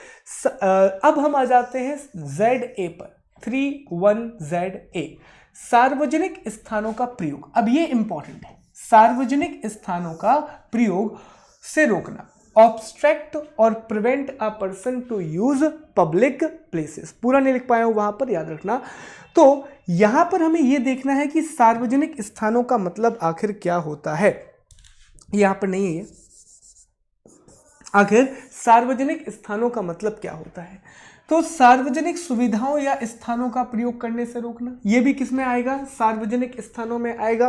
अब हम आ जाते हैं ZA पर, 3(1)(ZA) सार्वजनिक स्थानों का प्रयोग। अब ये इंपॉर्टेंट है, सार्वजनिक स्थानों का प्रयोग से रोकना, ऑब्स्ट्रक्ट और prevent a person to use public places. पूरा नहीं लिख पाया हूं वहां पर, याद रखना। तो यहां पर हमें यह देखना है कि सार्वजनिक स्थानों का मतलब आखिर क्या होता है। यहां पर नहीं है ये, आखिर सार्वजनिक स्थानों का मतलब क्या होता है। तो सार्वजनिक सुविधाओं या स्थानों का प्रयोग करने से रोकना, यह भी किस में आएगा? सार्वजनिक स्थानों में आएगा।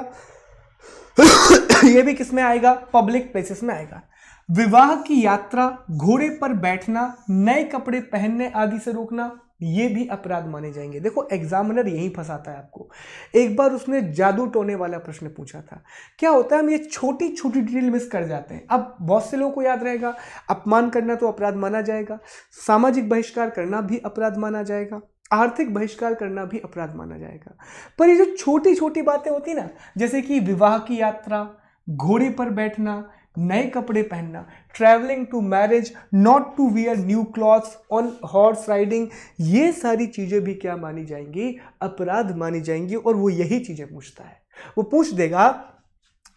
यह भी किस में आएगा? पब्लिक प्लेसेस में आएगा। विवाह की यात्रा, घोड़े पर बैठना, नए कपड़े पहनने आदि से रोकना, ये भी अपराध माने जाएंगे। देखो एग्जामिनर यही फंसाता है आपको। एक बार उसने जादू टोने वाला प्रश्न पूछा था। क्या होता है, हम ये छोटी छोटी डिटेल मिस कर जाते हैं। अब बहुत से लोगों को याद रहेगा अपमान करना तो अपराध माना जाएगा, सामाजिक बहिष्कार करना भी अपराध माना जाएगा, आर्थिक बहिष्कार करना भी अपराध माना जाएगा। पर ये जो छोटी छोटी बातें होती ना, जैसे कि विवाह की यात्रा, घोड़े पर बैठना, नए कपड़े पहनना, travelling to marriage, not to wear new clothes, on horse riding, ये सारी चीजें भी क्या मानी जाएंगी, अपराध मानी जाएंगी। और वो यही चीजें पूछता है। वो पूछ देगा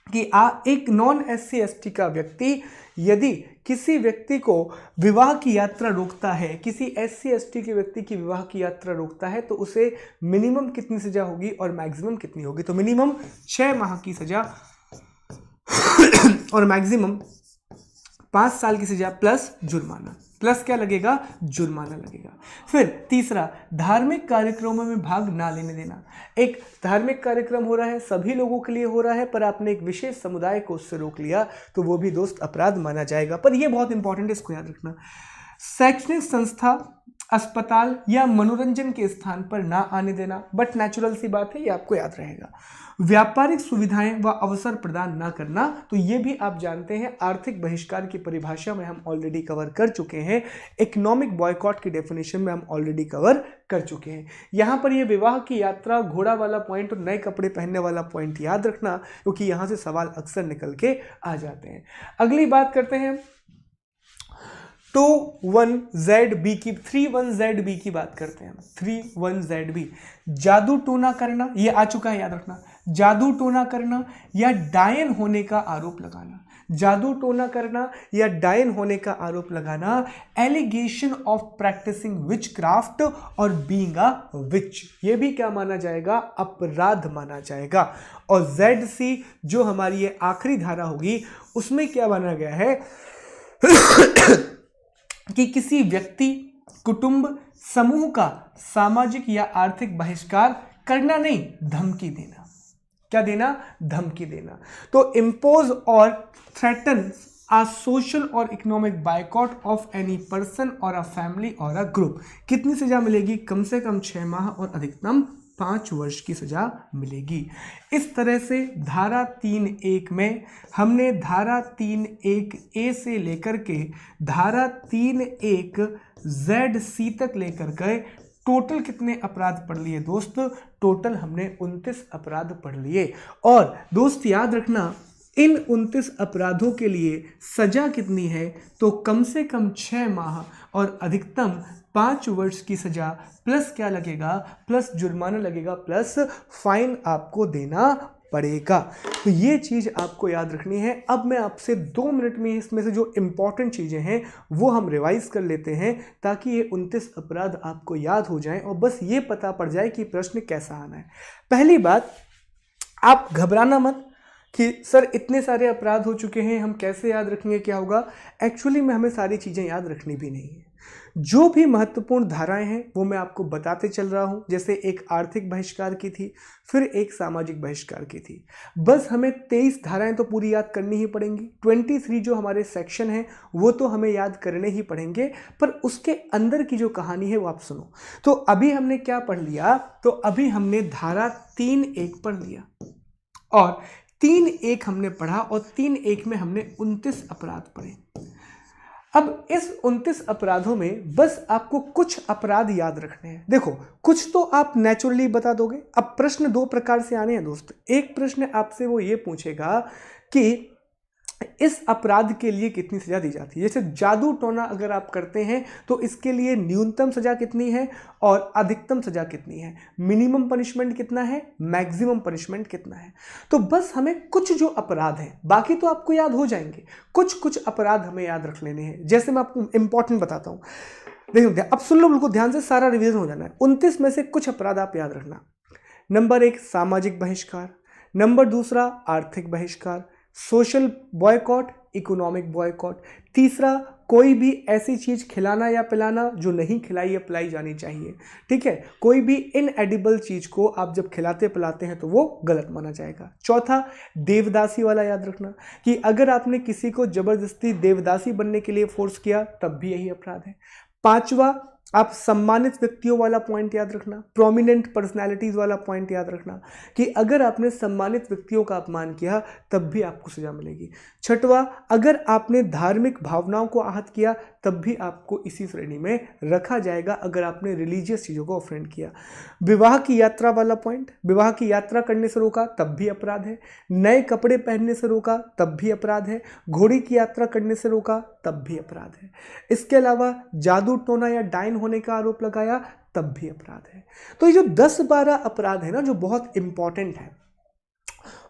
कि एक नॉन SC ST का व्यक्ति यदि किसी व्यक्ति को विवाह की यात्रा रोकता है, किसी SC ST के व्यक्ति की विवाह की यात्रा रोकता है, तो उसे मिनिमम कितनी सजा होगी और मैक्सिमम कितनी होगी। तो मिनिमम 6 माह की सजा और मैक्सिमम 5 साल की सजा प्लस जुर्माना। प्लस क्या लगेगा, जुर्माना लगेगा। फिर तीसरा, धार्मिक कार्यक्रमों में भाग ना लेने देना। एक धार्मिक कार्यक्रम हो रहा है, सभी लोगों के लिए हो रहा है, पर आपने एक विशेष समुदाय को उससे रोक लिया, तो वो भी दोस्त अपराध माना जाएगा। पर ये बहुत इंपॉर्टेंट है, इसको याद रखना। शैक्षणिक संस्था, अस्पताल या मनोरंजन के स्थान पर ना आने देना, बट नेचुरल सी बात है, ये आपको याद रहेगा। व्यापारिक सुविधाएं व अवसर प्रदान ना करना, तो ये भी आप जानते हैं आर्थिक बहिष्कार की परिभाषा में हम ऑलरेडी कवर कर चुके हैं। इकोनॉमिक बॉयकॉट की डेफिनेशन में हम ऑलरेडी कवर कर चुके हैं। यहां पर ये विवाह की यात्रा, घोड़ा वाला पॉइंट और नए कपड़े पहनने वाला पॉइंट याद रखना, क्योंकि यहां से सवाल अक्सर निकल के आ जाते हैं। अगली बात करते हैं 21ZB की, 31ZB की बात करते हैं। 31ZB, जादू टोना करना, ये आ चुका है, याद रखना। जादू टोना करना या डायन होने का आरोप लगाना, जादू टोना करना या डायन होने का आरोप लगाना, allegation of practising witchcraft और बीइंग अ विच, ये भी क्या माना जाएगा, अपराध माना जाएगा। और ZC जो हमारी ये आखिरी धारा होगी, उसमें क्या माना गया है कि किसी व्यक्ति, कुटुंब, समूह का सामाजिक या आर्थिक बहिष्कार करना नहीं, धमकी देना। क्या देना, धमकी देना। तो इम्पोज और threaten a social or economic boycott of any person or a family or a group, कितनी सजा मिलेगी, कम से कम 6 माह और अधिकतम 5 वर्ष की सजा मिलेगी। इस तरह से धारा 3(1) में हमने धारा 3(1)A से लेकर के धारा 3(1) ZC तक लेकर गए। टोटल कितने अपराध पढ़ लिए दोस्त, टोटल हमने 29 अपराध पढ़ लिए। और दोस्त याद रखना, इन 29 अपराधों के लिए सजा कितनी है, तो कम से कम 6 माह और अधिकतम 5 वर्ष की सजा, प्लस क्या लगेगा, प्लस जुर्माना लगेगा, प्लस फाइन आपको देना पड़ेगा। तो ये चीज़ आपको याद रखनी है। अब मैं आपसे 2 मिनट में इसमें से जो इम्पॉर्टेंट चीज़ें हैं वो हम रिवाइज कर लेते हैं, ताकि ये 29 अपराध आपको याद हो जाएं और बस ये पता पड़ जाए कि प्रश्न कैसा आना है। पहली बात, आप घबराना मत कि सर इतने सारे अपराध हो चुके हैं, हम कैसे याद रखेंगे, क्या होगा। एक्चुअली में हमें सारी चीज़ें याद रखनी भी नहीं है। जो भी महत्वपूर्ण धाराएं हैं वो मैं आपको बताते चल रहा हूं। जैसे एक आर्थिक बहिष्कार की थी, फिर एक सामाजिक बहिष्कार की थी। बस हमें 23 धाराएं तो पूरी याद करनी ही पड़ेंगी। 23 जो हमारे सेक्शन हैं वो तो हमें याद करने ही पड़ेंगे, पर उसके अंदर की जो कहानी है वो आप सुनो। तो अभी हमने क्या पढ़ लिया, तो अभी हमने धारा 3(1) पढ़ लिया और 3(1) हमने पढ़ा और 3(1) में हमने 29 अपराध पढ़े। अब इस 29 अपराधों में बस आपको कुछ अपराध याद रखने हैं। देखो कुछ तो आप नेचुरली बता दोगे। अब प्रश्न 2 प्रकार से आने हैं दोस्त। एक प्रश्न आपसे वो ये पूछेगा कि इस अपराध के लिए कितनी सजा दी जाती है। जैसे जादू टोना अगर आप करते हैं तो इसके लिए न्यूनतम सजा कितनी है और अधिकतम सजा कितनी है, मिनिमम पनिशमेंट कितना है, मैक्सिमम पनिशमेंट कितना है। तो बस हमें कुछ जो अपराध हैं, बाकी तो आपको याद हो जाएंगे, कुछ अपराध हमें याद रख लेने हैं। जैसे मैं आपको इंपॉर्टेंट बताता हूँ, देखिए अब सुन लो बिल्कुल ध्यान से, सारा रिवीजन हो जाना है। 29 में से कुछ अपराध आप याद रखना। नंबर 1 सामाजिक बहिष्कार, नंबर 2 आर्थिक बहिष्कार, सोशल बॉयकॉट, इकोनॉमिक बॉयकॉट, तीसरा कोई भी ऐसी चीज खिलाना या पिलाना जो नहीं खिलाई या पिलाई जानी चाहिए। ठीक है, कोई भी इनएडिबल चीज को आप जब खिलाते पिलाते हैं तो वो गलत माना जाएगा। चौथा देवदासी वाला याद रखना कि अगर आपने किसी को जबरदस्ती देवदासी बनने के लिए फोर्स किया तब भी यही अपराध है। 5वां आप सम्मानित व्यक्तियों वाला पॉइंट याद रखना, प्रोमिनेंट पर्सनालिटीज वाला पॉइंट याद रखना कि अगर आपने सम्मानित व्यक्तियों का अपमान किया तब भी आपको सजा मिलेगी। छठवां, अगर आपने धार्मिक भावनाओं को आहत किया तब भी आपको इसी श्रेणी में रखा जाएगा अगर आपने रिलीजियस चीज़ों को ऑफेंड किया। विवाह की यात्रा वाला पॉइंट, विवाह की यात्रा करने से रोका तब भी अपराध है, नए कपड़े पहनने से रोका तब भी अपराध है, घोड़ी की यात्रा करने से रोका तब भी अपराध है। इसके अलावा जादू टोना या डायन होने का आरोप लगाया तब भी अपराध है। तो ये जो 10-12 अपराध है ना, जो बहुत इंपॉर्टेंट है,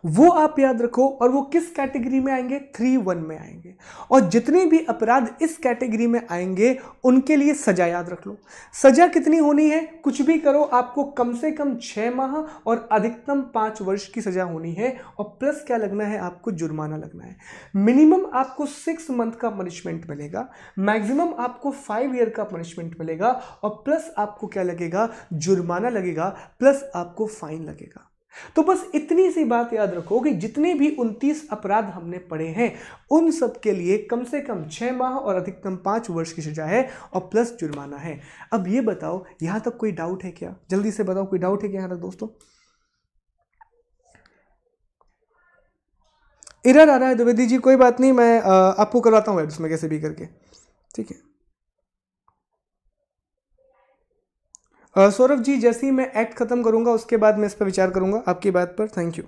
वो आप याद रखो। और वो किस कैटेगरी में आएंगे? 3(1) में आएंगे। और जितने भी अपराध इस कैटेगरी में आएंगे उनके लिए सजा याद रख लो। सजा कितनी होनी है? कुछ भी करो, आपको कम से कम 6 माह और अधिकतम 5 वर्ष की सजा होनी है। और प्लस क्या लगना है? आपको जुर्माना लगना है। मिनिमम आपको 6 मंथ का पनिशमेंट मिलेगा, मैक्सिमम आपको 5 ईयर का पनिशमेंट मिलेगा, और प्लस आपको क्या लगेगा? जुर्माना लगेगा, प्लस आपको फाइन लगेगा। तो बस इतनी सी बात याद रखो कि जितने भी 29 अपराध हमने पढ़े हैं उन सब के लिए कम से कम 6 माह और अधिकतम 5 वर्ष की सजा है और प्लस जुर्माना है। अब ये बताओ, यहां तक कोई डाउट है क्या? जल्दी से बताओ, कोई डाउट है क्या यहां तक दोस्तों? एरर आ रहा है द्विवेदी जी, कोई बात नहीं, मैं आपको करवाता हूँ उसमें कैसे भी करके, ठीक है। सौरभ जी, जैसे ही मैं एक्ट खत्म करूंगा उसके बाद मैं इस पर विचार करूंगा आपकी बात पर। Thank you.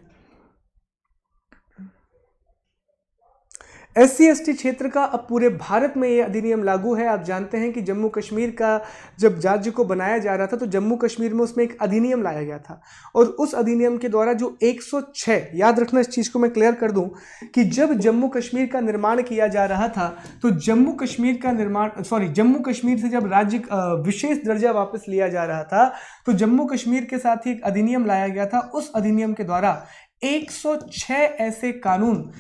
SC/ST क्षेत्र का अब पूरे भारत में ये अधिनियम लागू है। आप जानते हैं कि जम्मू कश्मीर का जब राज्य को बनाया जा रहा था तो जम्मू कश्मीर में उसमें एक अधिनियम लाया गया था, और उस अधिनियम के द्वारा जो 106, याद रखना इस चीज़ को मैं क्लियर कर दूं कि जब जम्मू कश्मीर का निर्माण किया जा रहा था तो जम्मू कश्मीर से जब राज्य विशेष दर्जा वापस लिया जा रहा था तो जम्मू कश्मीर के साथ ही एक अधिनियम लाया गया था। उस अधिनियम के द्वारा 106 ऐसे कानून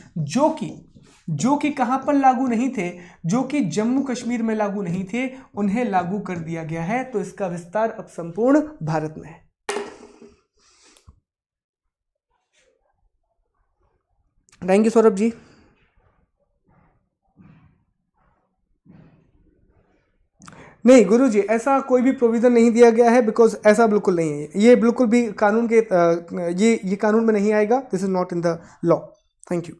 जो कि कहां पर लागू नहीं थे, जो कि जम्मू कश्मीर में लागू नहीं थे, उन्हें लागू कर दिया गया है। तो इसका विस्तार अब संपूर्ण भारत में है। Thank you Saurabh ji. नहीं गुरुजी, ऐसा कोई भी प्रोविजन नहीं दिया गया है, बिकॉज ऐसा बिल्कुल नहीं है। ये बिल्कुल भी कानून के ये कानून में नहीं आएगा। This is not in the law. Thank you.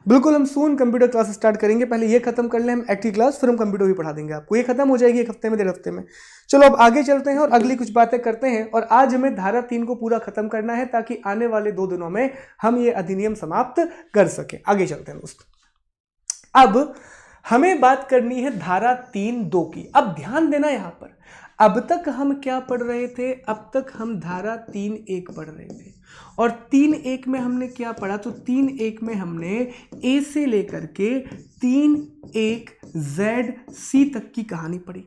बिल्कुल, हम सून कंप्यूटर क्लास स्टार्ट करेंगे। पहले ये खत्म कर लें हम एक्ट की क्लास, फिर हम कंप्यूटर भी पढ़ा देंगे आपको। ये खत्म हो जाएगी 1 हफ्ते में, 1.5 हफ्ते में। चलो अब आगे चलते हैं और अगली कुछ बातें करते हैं। और आज हमें धारा 3 को पूरा खत्म करना है ताकि आने वाले 2 दिनों में हम ये अधिनियम समाप्त कर सके। आगे चलते हैं दोस्त। अब हमें बात करनी है धारा 3(2) की। अब ध्यान देना यहां पर, अब तक हम क्या पढ़ रहे थे? अब तक हम धारा 3(1) पढ़ रहे थे, और 3(1) में हमने क्या पढ़ा? तो 3(1) में हमने ए से लेकर के 3(1)Z(C) तक की कहानी पढ़ी।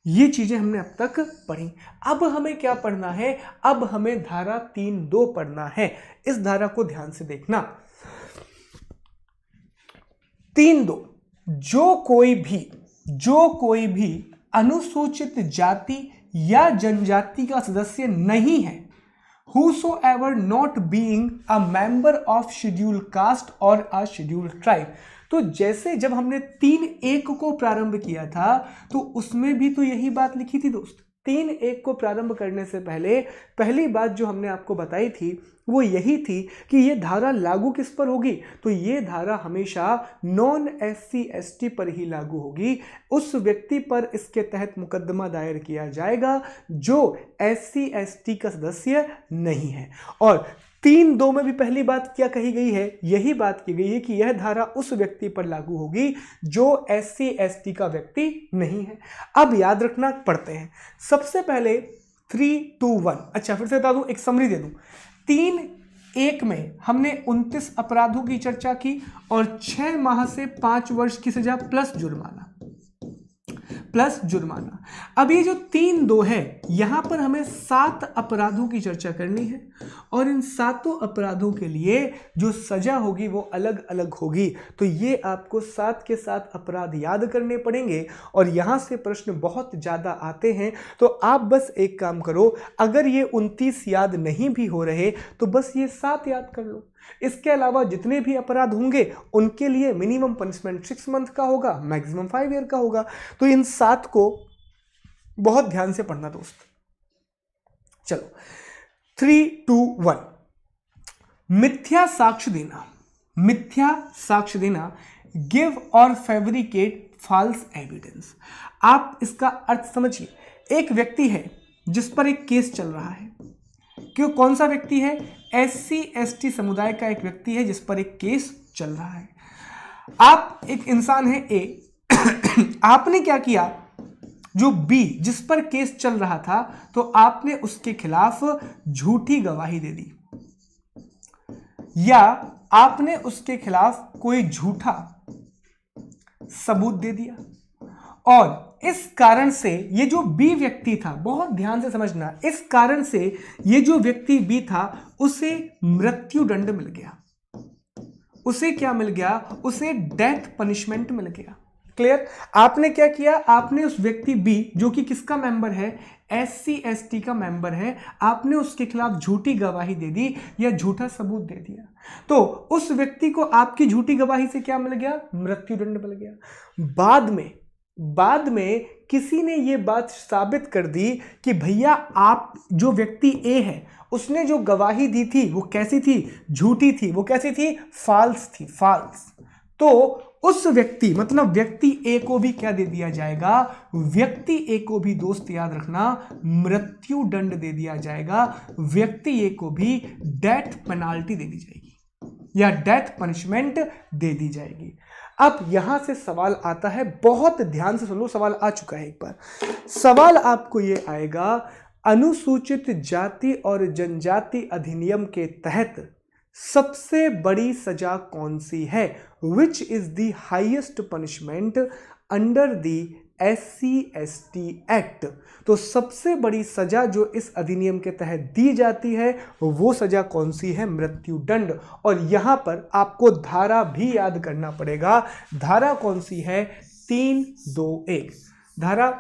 ये चीजें हमने अब तक पढ़ी। अब हमें क्या पढ़ना है? अब हमें धारा 3(2) पढ़ना है। इस धारा को ध्यान से देखना। 3(2), जो कोई भी अनुसूचित जाति या जनजाति का सदस्य नहीं है, whosoever not being a member of scheduled caste or a scheduled tribe। तो जैसे जब हमने 3(1) को प्रारंभ किया था तो उसमें भी तो यही बात लिखी थी दोस्त। 3(1) को प्रारंभ करने से पहले पहली बात जो हमने आपको बताई थी वो यही थी कि ये धारा लागू किस पर होगी? तो ये धारा हमेशा नॉन SC/ST पर ही लागू होगी। उस व्यक्ति पर इसके तहत मुकदमा दायर किया जाएगा जो SC/ST का सदस्य नहीं है। और 3(2) में भी पहली बात क्या कही गई है? यही बात की गई है कि यह धारा उस व्यक्ति पर लागू होगी जो SC/ST का व्यक्ति नहीं है। अब याद रखना, पढ़ते हैं। सबसे पहले 3(2)(1), अच्छा फिर से बता दूं, एक समरी दे दूं। 3(1) में हमने 29 अपराधों की चर्चा की और 6 माह से 5 वर्ष की सजा प्लस जुर्माना। अब ये जो 3(2) है, यहां पर हमें 7 अपराधों की चर्चा करनी है और इन 7 अपराधों के लिए जो सजा होगी वो अलग अलग होगी। तो ये आपको 7 के 7 अपराध याद करने पड़ेंगे और यहां से प्रश्न बहुत ज्यादा आते हैं। तो आप बस एक काम करो, अगर ये 29 याद नहीं भी हो रहे तो बस ये 7 याद कर लो। इसके अलावा जितने भी अपराध होंगे उनके लिए मिनिमम पनिशमेंट 6 मंथ का होगा, मैक्सिमम 5 ईयर का होगा। तो इन 7 को बहुत ध्यान से पढ़ना दोस्त। चलो 3, 2, 1। मिथ्या साक्ष्य देना, मिथ्या साक्ष्य देना, गिव और फैब्रिकेट फॉल्स एविडेंस। आप इसका अर्थ समझिए। एक व्यक्ति है जिस पर एक केस चल रहा है। क्यों, कौन सा व्यक्ति है? SC ST समुदाय का एक व्यक्ति है जिस पर एक केस चल रहा है। आप एक इंसान है A, आपने क्या किया, जो B जिस पर केस चल रहा था, तो आपने उसके खिलाफ झूठी गवाही दे दी, या आपने उसके खिलाफ कोई झूठा सबूत दे दिया, और इस कारण से ये जो B व्यक्ति था, बहुत ध्यान से समझना, इस कारण से ये जो व्यक्ति B था उसे मृत्युदंड मिल गया। उसे क्या मिल गया? उसे डेथ पनिशमेंट मिल गया। क्लियर? आपने क्या किया? आपने उस व्यक्ति B जो कि किसका मेंबर है? SC ST का मेंबर है, आपने उसके खिलाफ झूठी गवाही दे दी या झूठा सबूत दे दिया, तो उस व्यक्ति को आपकी झूठी गवाही से क्या मिल गया? मृत्युदंड मिल गया। बाद में किसी ने यह बात साबित कर दी कि भैया आप जो व्यक्ति A है उसने जो गवाही दी थी वो कैसी थी? झूठी थी। वो कैसी थी? फॉल्स थी, फॉल्स। तो उस व्यक्ति मतलब व्यक्ति A को भी क्या दे दिया जाएगा? व्यक्ति A को भी दोस्त याद रखना, मृत्युदंड दे दिया जाएगा। व्यक्ति A को भी डेथ पेनाल्टी दे दी जाएगी या डेथ पनिशमेंट दे दी जाएगी। अब यहां से सवाल आता है, बहुत ध्यान से सुनो, सवाल आ चुका है एक बार। सवाल आपको ये आएगा, अनुसूचित जाति और जनजाति अधिनियम के तहत सबसे बड़ी सजा कौन सी है? Which is the highest punishment under the SC ST act. तो सबसे बड़ी सजा जो इस अधिनियम के तहत दी जाती है वो सजा कौन सी है? मृत्युदंड। और यहां पर आपको धारा भी याद करना पड़ेगा। धारा कौन सी है? 321। धारा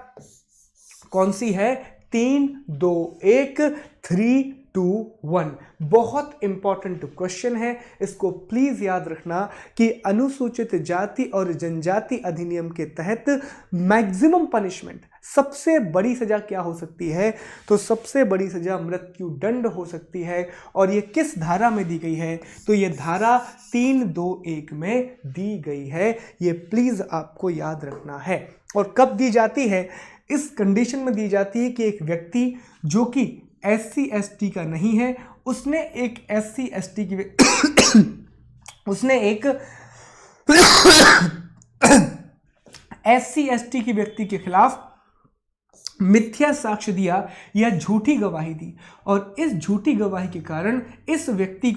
कौन सी है? 321 321। बहुत इंपॉर्टेंट क्वेश्चन है, इसको प्लीज याद रखना कि अनुसूचित जाति और जनजाति अधिनियम के तहत मैक्सिमम पनिशमेंट, सबसे बड़ी सजा क्या हो सकती है? तो सबसे बड़ी सजा मृत्युदंड हो सकती है। और ये किस धारा में दी गई है? तो ये धारा 321 में दी गई है। ये प्लीज आपको याद रखना है। और कब दी जाती है? इस कंडीशन में दी जाती है कि एक व्यक्ति जो कि SC ST का नहीं है, उसने एक SC ST की उसने एक SC ST की व्यक्ति के खिलाफ मिथ्या साक्ष्य दिया या झूठी गवाही दी, और इस झूठी गवाही के कारण इस व्यक्ति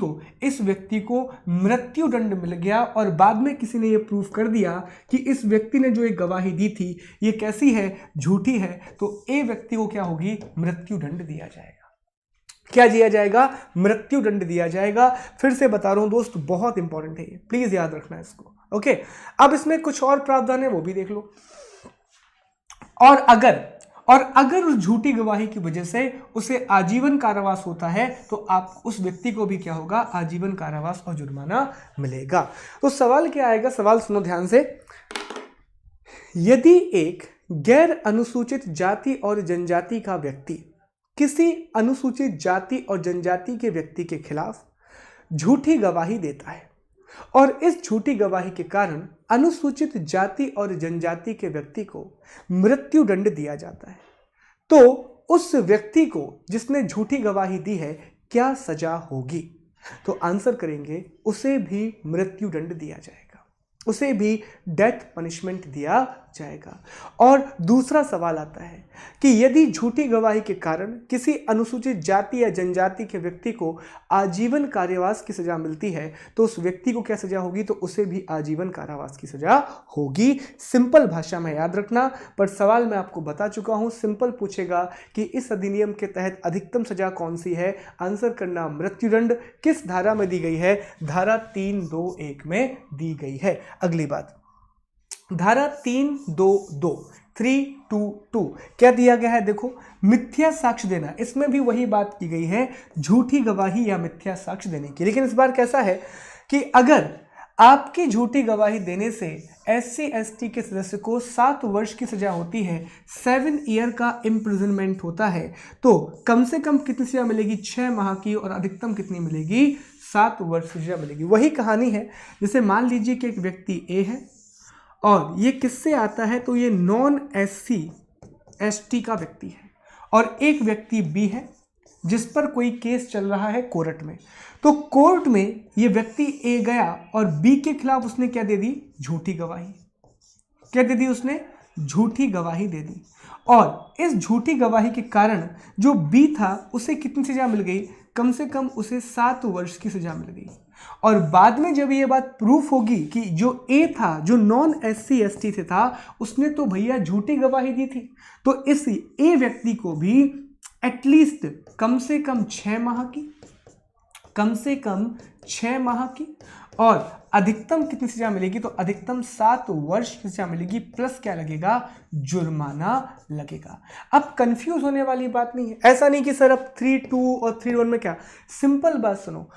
को मृत्युदंड मिल गया। और बाद में किसी ने यह प्रूफ कर दिया कि इस व्यक्ति ने जो एक गवाही दी थी ये कैसी है? झूठी है। तो A व्यक्ति को क्या होगी? मृत्युदंड दिया जाएगा। क्या दिया जाएगा? मृत्युदंड दिया जाएगा। फिर से बता रहा हूं दोस्त, बहुत इंपॉर्टेंट है ये, प्लीज याद रखना इसको। ओके, अब इसमें कुछ और प्रावधान है वो भी देख लो। और अगर उस झूठी गवाही की वजह से उसे आजीवन कारावास होता है तो आप उस व्यक्ति को भी क्या होगा? आजीवन कारावास और जुर्माना मिलेगा। तो सवाल क्या आएगा? सवाल सुनो ध्यान से। यदि एक गैर अनुसूचित जाति और जनजाति का व्यक्ति किसी अनुसूचित जाति और जनजाति के व्यक्ति के खिलाफ झूठी गवाही देता है और इस झूठी गवाही के कारण अनुसूचित जाति और जनजाति के व्यक्ति को मृत्युदंड दिया जाता है, तो उस व्यक्ति को जिसने झूठी गवाही दी है क्या सजा होगी? तो आंसर करेंगे, उसे भी मृत्युदंड दिया जाएगा, उसे भी डेथ पनिशमेंट दिया जाएगा। और दूसरा सवाल आता है कि यदि झूठी गवाही के कारण किसी अनुसूचित जाति या जनजाति के व्यक्ति को आजीवन कारावास की सजा मिलती है तो उस व्यक्ति को क्या सजा होगी? तो उसे भी आजीवन कारावास की सजा होगी। सिंपल भाषा में याद रखना, पर सवाल मैं आपको बता चुका हूं। सिंपल पूछेगा कि इस अधिनियम के तहत अधिकतम सजा कौन सी है? आंसर करना मृत्युदंड। किस धारा में दी गई है? धारा 321 में दी गई है। अगली बात, धारा 322 क्या दिया गया है? देखो, मिथ्या साक्ष्य देना, इसमें भी वही बात की गई है, झूठी गवाही या मिथ्या साक्ष्य देने की। लेकिन इस बार कैसा है कि आपकी झूठी गवाही देने से SC/ST के सदस्य को 7 वर्ष की सजा होती है, 7 ईयर का इम्प्रिजनमेंट होता है। तो कम से कम कितनी सजा मिलेगी? 6 माह की, और अधिकतम कितनी मिलेगी? 7 वर्ष की सजा मिलेगी। वही कहानी है जैसे मान लीजिए कि एक व्यक्ति A है और ये किससे आता है? तो ये नॉन SC/ST का व्यक्ति है, और एक व्यक्ति B है जिस पर कोई केस चल रहा है कोर्ट में। तो कोर्ट में ये व्यक्ति A गया और B के खिलाफ उसने क्या दे दी? झूठी गवाही। क्या दे दी उसने? झूठी गवाही दे दी। और इस झूठी गवाही के कारण जो B था उसे कितनी सजा मिल गई? कम से कम उसे 7 वर्ष की सजा मिल गई। और बाद में जब ये बात प्रूफ होगी कि जो A था, जो नॉन SC/ST से था, उसने तो भैया झूठी गवाही दी थी, तो इस A व्यक्ति को भी एटलीस्ट कम से कम 6 माह की, कम से कम 6 माह की, और अधिकतम कितनी सजा मिलेगी? तो अधिकतम 7 वर्ष की सजा मिलेगी, प्लस क्या लगेगा? जुर्माना लगेगा। अब कंफ्यूज होने वाली बात नहीं है, ऐसा नहीं कि सर अब 3(2) और 3(1) में क्या। सिंपल बात सुनो,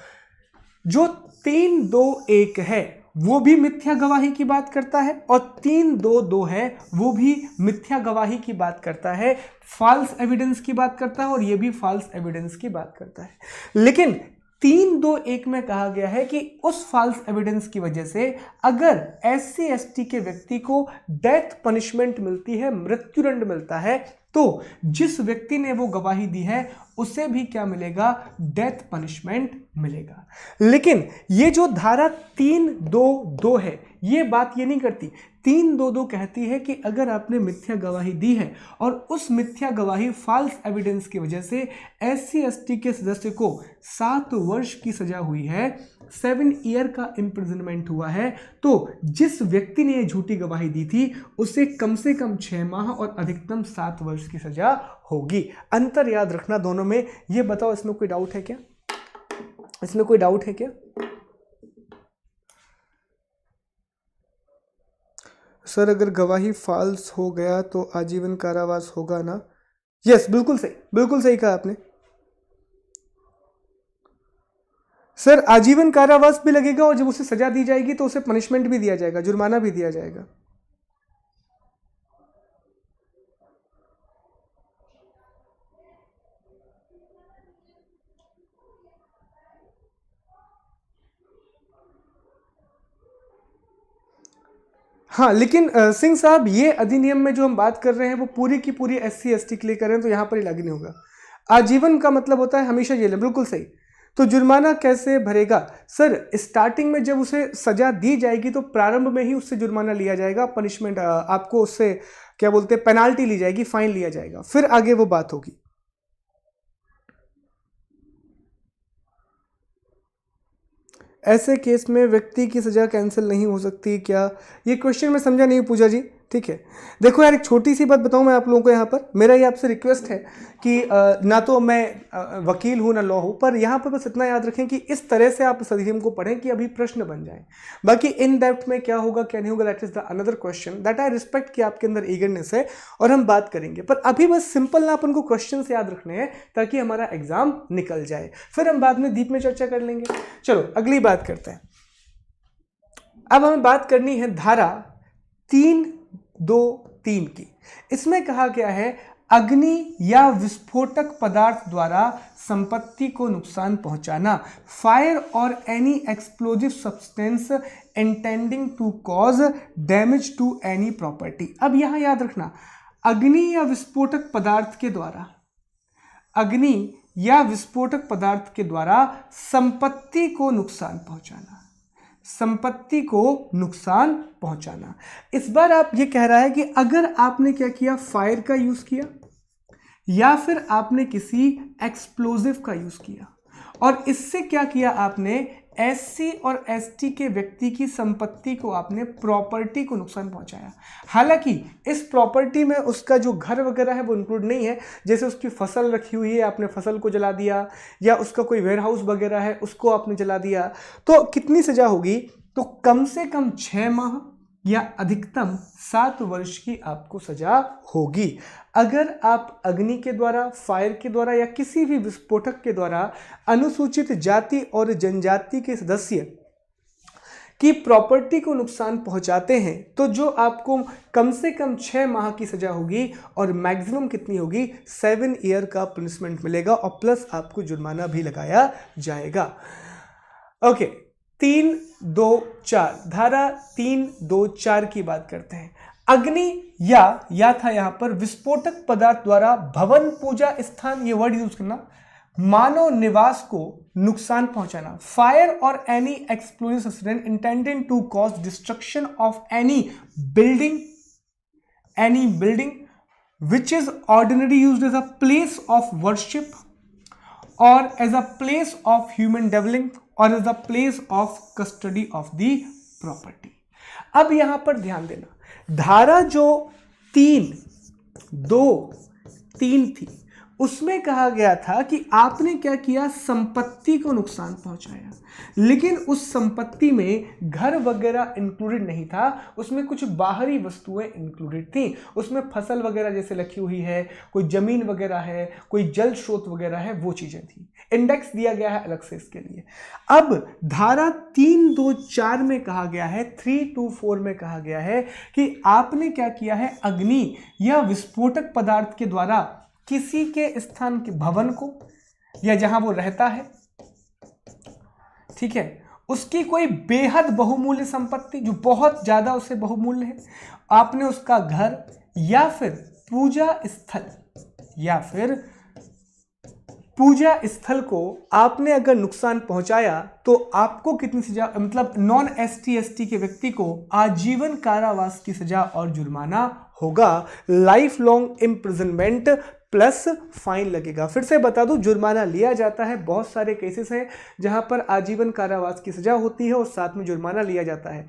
जो 3(2)(1) है वो भी मिथ्या गवाही की बात करता है, और 3(2)(2) है वो भी मिथ्या गवाही की बात करता है, फॉल्स एविडेंस की बात करता है, और ये भी फॉल्स एविडेंस की बात करता है। लेकिन 3(2)(1) में कहा गया है कि उस फॉल्स एविडेंस की वजह से अगर SC/ST के व्यक्ति को डेथ पनिशमेंट मिलती है, मृत्युदंड मिलता है, तो जिस व्यक्ति ने वो गवाही दी है उसे भी क्या मिलेगा? डेथ पनिशमेंट मिलेगा। लेकिन ये जो धारा 3(2)(2) है ये बात ये नहीं करती। 3(2)(2) कहती है कि अगर आपने मिथ्या गवाही दी है और उस मिथ्या गवाही फॉल्स एविडेंस की वजह से SC/ST के सदस्य को 7 वर्ष की सजा हुई है, 7 ईयर का इम्प्रिजनमेंट हुआ है, तो जिस व्यक्ति ने ये झूठी गवाही दी थी उसे कम से कम 6 माह और अधिकतम 7 वर्ष की सजा होगी। अंतर याद रखना दोनों में। ये बताओ, इसमें कोई डाउट है क्या? इसमें कोई डाउट है क्या? सर अगर गवाही फॉल्स हो गया तो आजीवन कारावास होगा ना? यस, बिल्कुल सही, बिल्कुल सही कहा आपने। सर आजीवन कारावास भी लगेगा, और जब उसे सजा दी जाएगी तो उसे पनिशमेंट भी दिया जाएगा, जुर्माना भी दिया जाएगा। हाँ, लेकिन सिंह साहब ये अधिनियम में जो हम बात कर रहे हैं वो पूरी की पूरी SC/ST के लिए कर रहे हैं, तो यहाँ पर ही लागू नहीं होगा। आजीवन का मतलब होता है हमेशा जेल। बिल्कुल सही। तो जुर्माना कैसे भरेगा? सर स्टार्टिंग में जब उसे सजा दी जाएगी तो प्रारंभ में ही उससे जुर्माना लिया जाएगा, पनिशमेंट आपको उससे क्या बोलते हैं, पेनाल्टी ली जाएगी, फाइन लिया जाएगा, फिर आगे वो बात होगी। ऐसे केस में व्यक्ति की सजा कैंसिल नहीं हो सकती क्या? ये क्वेश्चन मैं समझा नहीं पूजा जी। ठीक है, देखो यार एक छोटी सी बात बताऊं मैं आप लोगों को। यहाँ पर मेरा ये आपसे रिक्वेस्ट है कि ना तो मैं वकील हूं ना लॉ हूं, पर यहाँ पर बस इतना याद रखें कि इस तरह से आप इस अधिनियम को पढ़ें कि अभी प्रश्न बन जाए। बाकी इन डेप्थ में क्या होगा क्या नहीं होगा, that is the another question that I respect कि आपके अंदर ईगरनेस है और हम बात करेंगे, पर अभी बस सिंपल ना अपन को क्वेश्चन से याद रखने हैं ताकि हमारा एग्जाम निकल जाए, फिर हम बाद में डीप में चर्चा कर लेंगे। चलो अगली बात करते हैं। अब हमें बात करनी है धारा 3(2)(3) की। इसमें कहा गया है अग्नि या विस्फोटक पदार्थ द्वारा संपत्ति को नुकसान पहुंचाना, फायर और any explosive substance intending to cause damage to any property. अब यहां याद रखना, अग्नि या विस्फोटक पदार्थ के द्वारा, अग्नि या विस्फोटक पदार्थ के द्वारा संपत्ति को नुकसान पहुंचाना, संपत्ति को नुकसान पहुंचाना। इस बार आप ये कह रहा है कि अगर आपने क्या किया, फायर का यूज किया या फिर आपने किसी एक्सप्लोजिव का यूज किया और इससे क्या किया आपने, SC और ST के व्यक्ति की संपत्ति को, आपने प्रॉपर्टी को नुकसान पहुंचाया। हालांकि इस प्रॉपर्टी में उसका जो घर वगैरह है वो इंक्लूड नहीं है, जैसे उसकी फसल रखी हुई है आपने फसल को जला दिया, या उसका कोई वेयरहाउस वगैरह है उसको आपने जला दिया, तो कितनी सजा होगी, तो कम से कम 6 माह या अधिकतम 7 वर्ष की आपको सजा होगी। अगर आप अग्नि के द्वारा, फायर के द्वारा या किसी भी विस्फोटक के द्वारा अनुसूचित जाति और जनजाति के सदस्य कि प्रॉपर्टी को नुकसान पहुंचाते हैं तो जो आपको कम से कम 6 माह की सजा होगी और मैक्सिमम कितनी होगी 7 ईयर का पनिशमेंट मिलेगा और प्लस आपको जुर्माना भी लगाया जाएगा। ओके, 324 धारा 324 की बात करते हैं। अग्नि या था यहां पर विस्फोटक पदार्थ द्वारा भवन, पूजा स्थान, ये वर्ड यूज करना, मानव निवास को नुकसान पहुंचाना, फायर और any explosive substance intended to cause destruction of any building which is ordinarily used as a place of worship or as a place of human dwelling or as a place of custody of the property। अब यहां पर ध्यान देना, धारा जो 323 थी उसमें कहा गया था कि आपने क्या किया, संपत्ति को नुकसान पहुंचाया, लेकिन उस संपत्ति में घर वगैरह इंक्लूडेड नहीं था, उसमें कुछ बाहरी वस्तुएं इंक्लूडेड थी, उसमें फसल वगैरह जैसे रखी हुई है, कोई जमीन वगैरह है, कोई जल स्रोत वगैरह है, वो चीजें थी। इंडेक्स दिया गया है अलग से इसके लिए। अब धारा 324 में कहा गया है, 324 में कहा गया है कि आपने क्या किया है, अग्नि या विस्फोटक पदार्थ के द्वारा किसी के स्थान के भवन को या जहां वो रहता है, ठीक है, उसकी कोई बेहद बहुमूल्य संपत्ति जो बहुत ज्यादा उससे बहुमूल्य है, आपने उसका घर या फिर पूजा स्थल को आपने अगर नुकसान पहुंचाया तो आपको कितनी सजा, मतलब नॉन एसटी एसटी के व्यक्ति को आजीवन कारावास की सजा और जुर्माना होगा, life long imprisonment plus fine लगेगा। फिर से बता दूं, जुर्माना लिया जाता है, बहुत सारे केसेस हैं जहां पर आजीवन कारावास की सजा होती है और साथ में जुर्माना लिया जाता है।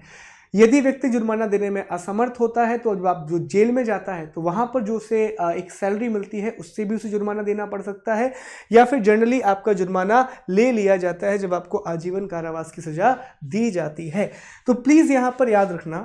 यदि व्यक्ति जुर्माना देने में असमर्थ होता है तो जब आप जो जेल में जाता है तो वहां पर जो उसे एक सैलरी मिलती है उससे भी उसे जुर्माना देना पड़ सकता है, या फिर जनरली आपका जुर्माना ले लिया जाता है जब आपको आजीवन कारावास की सजा दी जाती है। तो प्लीज यहां पर याद रखना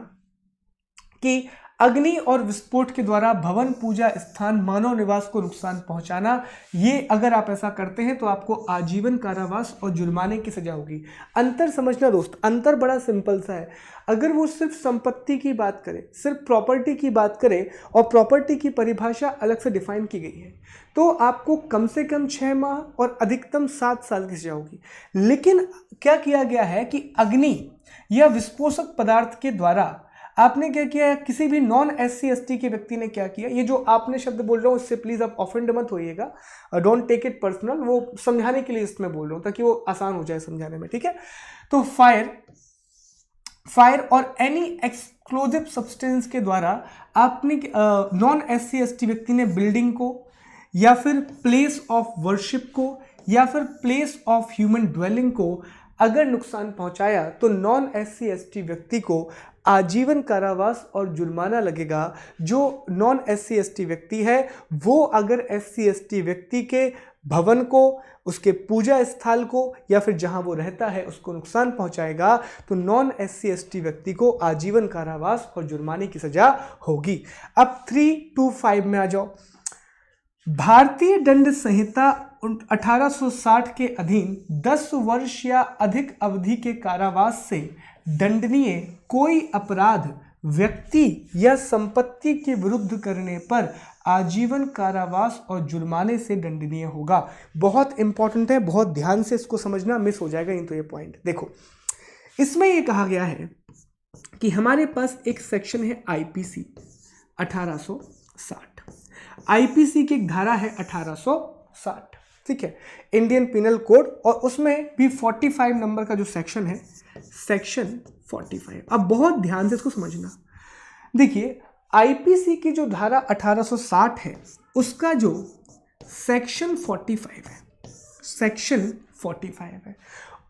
कि अग्नि और विस्फोट के द्वारा भवन, पूजा स्थान, मानव निवास को नुकसान पहुंचाना, ये अगर आप ऐसा करते हैं तो आपको आजीवन कारावास और जुर्माने की सजा होगी। अंतर समझना दोस्त, अंतर बड़ा सिंपल सा है। अगर वो सिर्फ संपत्ति की बात करे, सिर्फ प्रॉपर्टी की बात करे और प्रॉपर्टी की परिभाषा अलग से डिफाइन की गई है, तो आपको कम से कम 6 माह और अधिकतम 7 साल की सजा होगी। लेकिन क्या किया गया है कि अग्नि या विस्फोटक पदार्थ के द्वारा आपने क्या किया, किसी भी नॉन एससी एसटी के व्यक्ति ने क्या किया, ये जो आपने शब्द बोल रहा हूं इससे प्लीज आप ऑफेंड मत होइएगा, डोंट टेक इट पर्सनल, वो समझाने के लिए इसमें बोल रहा हूं ताकि वो आसान हो जाए समझाने में, ठीक है। तो फायर और एनी एक्सप्लोजिव सब्सटेंस के द्वारा आपने नॉन एससी एसटी व्यक्ति ने बिल्डिंग को या फिर प्लेस ऑफ वर्शिप को या फिर प्लेस ऑफ ह्यूमन ड्वेलिंग को अगर नुकसान पहुंचाया तो नॉन एससी एसटी व्यक्ति को आजीवन कारावास और जुर्माना लगेगा। जो नॉन एससी एसटी व्यक्ति है वो अगर एससी एसटी व्यक्ति के भवन को, उसके पूजा स्थल को या फिर जहां वो रहता है उसको नुकसान पहुंचाएगा तो नॉन एससी एसटी व्यक्ति को आजीवन कारावास और जुर्माने की सजा होगी। अब 325 में आ जाओ। भारतीय दंड संहिता 1860 के अधीन 10 वर्ष या अधिक अवधि के कारावास से दंडनीय कोई अपराध व्यक्ति या संपत्ति के विरुद्ध करने पर आजीवन कारावास और जुर्माने से दंडनीय होगा। बहुत इंपॉर्टेंट है, बहुत ध्यान से इसको समझना, मिस हो जाएगा नहीं तो ये पॉइंट। देखो, इसमें ये कहा गया है कि हमारे पास एक सेक्शन है आईपीसी 1860, आईपीसी की एक धारा है 1860, ठीक है, इंडियन पिनल कोड, और उसमें भी 45 नंबर का जो सेक्शन है, सेक्शन 45। अब बहुत ध्यान से इसको समझना। देखिए, आईपीसी की जो धारा 1860 है उसका जो सेक्शन 45 है, सेक्शन 45 है,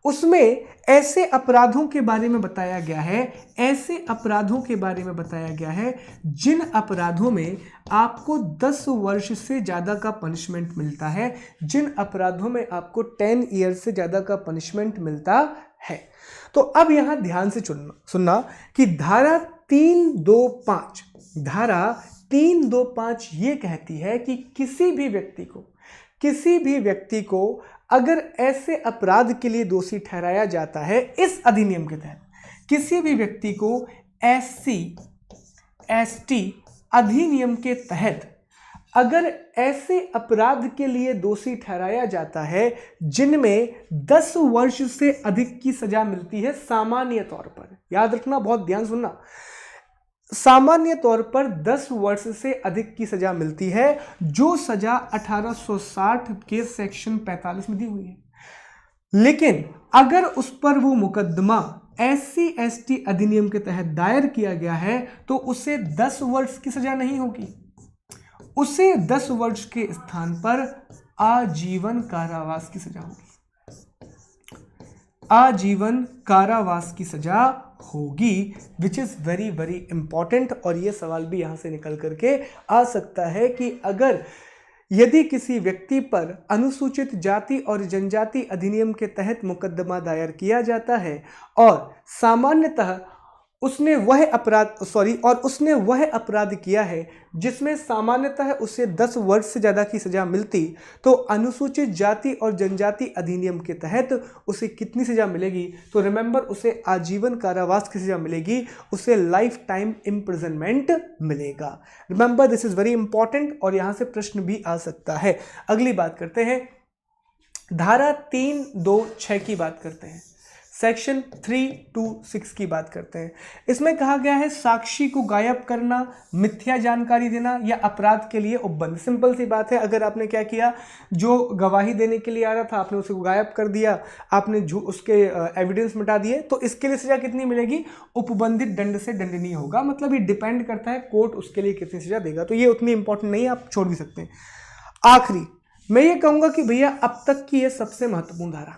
उसमें ऐसे अपराधों के बारे में बताया गया है, ऐसे अपराधों के बारे में बताया गया है जिन अपराधों में आपको 10 वर्ष से ज़्यादा का पनिशमेंट मिलता है, जिन अपराधों में आपको 10 ईयर से ज़्यादा का पनिशमेंट मिलता है। तो अब यहाँ ध्यान से सुनना कि धारा 325 ये कहती है कि किसी भी व्यक्ति को अगर ऐसे अपराध के लिए दोषी ठहराया जाता है इस अधिनियम के तहत, किसी भी व्यक्ति को SC ST अधिनियम के तहत अगर ऐसे अपराध के लिए दोषी ठहराया जाता है जिनमें 10 वर्ष से अधिक की सजा मिलती है, सामान्य तौर पर, याद रखना, बहुत ध्यान सुनना, सामान्य तौर पर 10 वर्ष से अधिक की सजा मिलती है, जो सजा 1860 के सेक्शन 45 में दी हुई है। लेकिन अगर उस पर वो मुकदमा SC ST अधिनियम के तहत दायर किया गया है तो उसे 10 वर्ष की सजा नहीं होगी, उसे 10 वर्ष के स्थान पर आजीवन कारावास की सजा होगी, आजीवन कारावास की सजा होगी, which is very very important. और ये सवाल भी यहां से निकल करके आ सकता है कि अगर यदि किसी व्यक्ति पर अनुसूचित जाति और जनजाति अधिनियम के तहत मुकदमा दायर किया जाता है और सामान्यतः उसने वह अपराध किया है जिसमें सामान्यतः उसे 10 वर्ष से ज़्यादा की सज़ा मिलती, तो अनुसूचित जाति और जनजाति अधिनियम के तहत उसे कितनी सज़ा मिलेगी? तो रिमेंबर, उसे आजीवन कारावास की सज़ा मिलेगी, उसे लाइफ टाइम इम्प्रिजनमेंट मिलेगा। Remember, this is very important और यहाँ से प्रश्न भी आ सकता है। अगली बात करते हैं, धारा 326 की बात करते हैं, सेक्शन 326 की बात करते हैं। इसमें कहा गया है साक्षी को गायब करना, मिथ्या जानकारी देना या अपराध के लिए उपबंध। सिंपल सी बात है, अगर आपने क्या किया, जो गवाही देने के लिए आ रहा था आपने उसे गायब कर दिया, आपने उसके एविडेंस मिटा दिए, तो इसके लिए सजा कितनी मिलेगी? उपबंधित दंड से दंडनीय होगा। मतलब ये डिपेंड करता है कोर्ट उसके लिए कितनी सजा देगा, तो ये उतनी इंपॉर्टेंट नहीं है, आप छोड़ भी सकते हैं। आखिरी मैं ये कहूंगा कि भैया अब तक की ये सबसे महत्वपूर्ण धारा,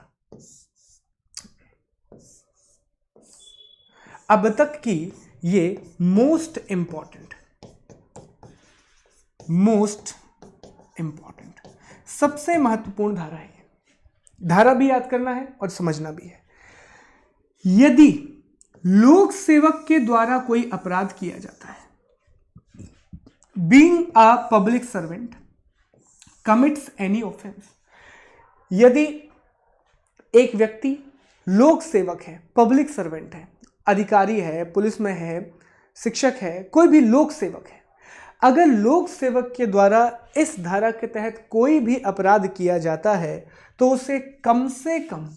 अब तक की ये मोस्ट इंपॉर्टेंट सबसे महत्वपूर्ण धारा है। धारा भी याद करना है और समझना भी है। यदि लोक सेवक के द्वारा कोई अपराध किया जाता है, being a public servant commits any offence, यदि एक व्यक्ति लोक सेवक है, पब्लिक सर्वेंट है, अधिकारी है, पुलिस में है, शिक्षक है, कोई भी लोक सेवक है, अगर लोक सेवक के द्वारा इस धारा के तहत कोई भी अपराध किया जाता है तो उसे कम से कम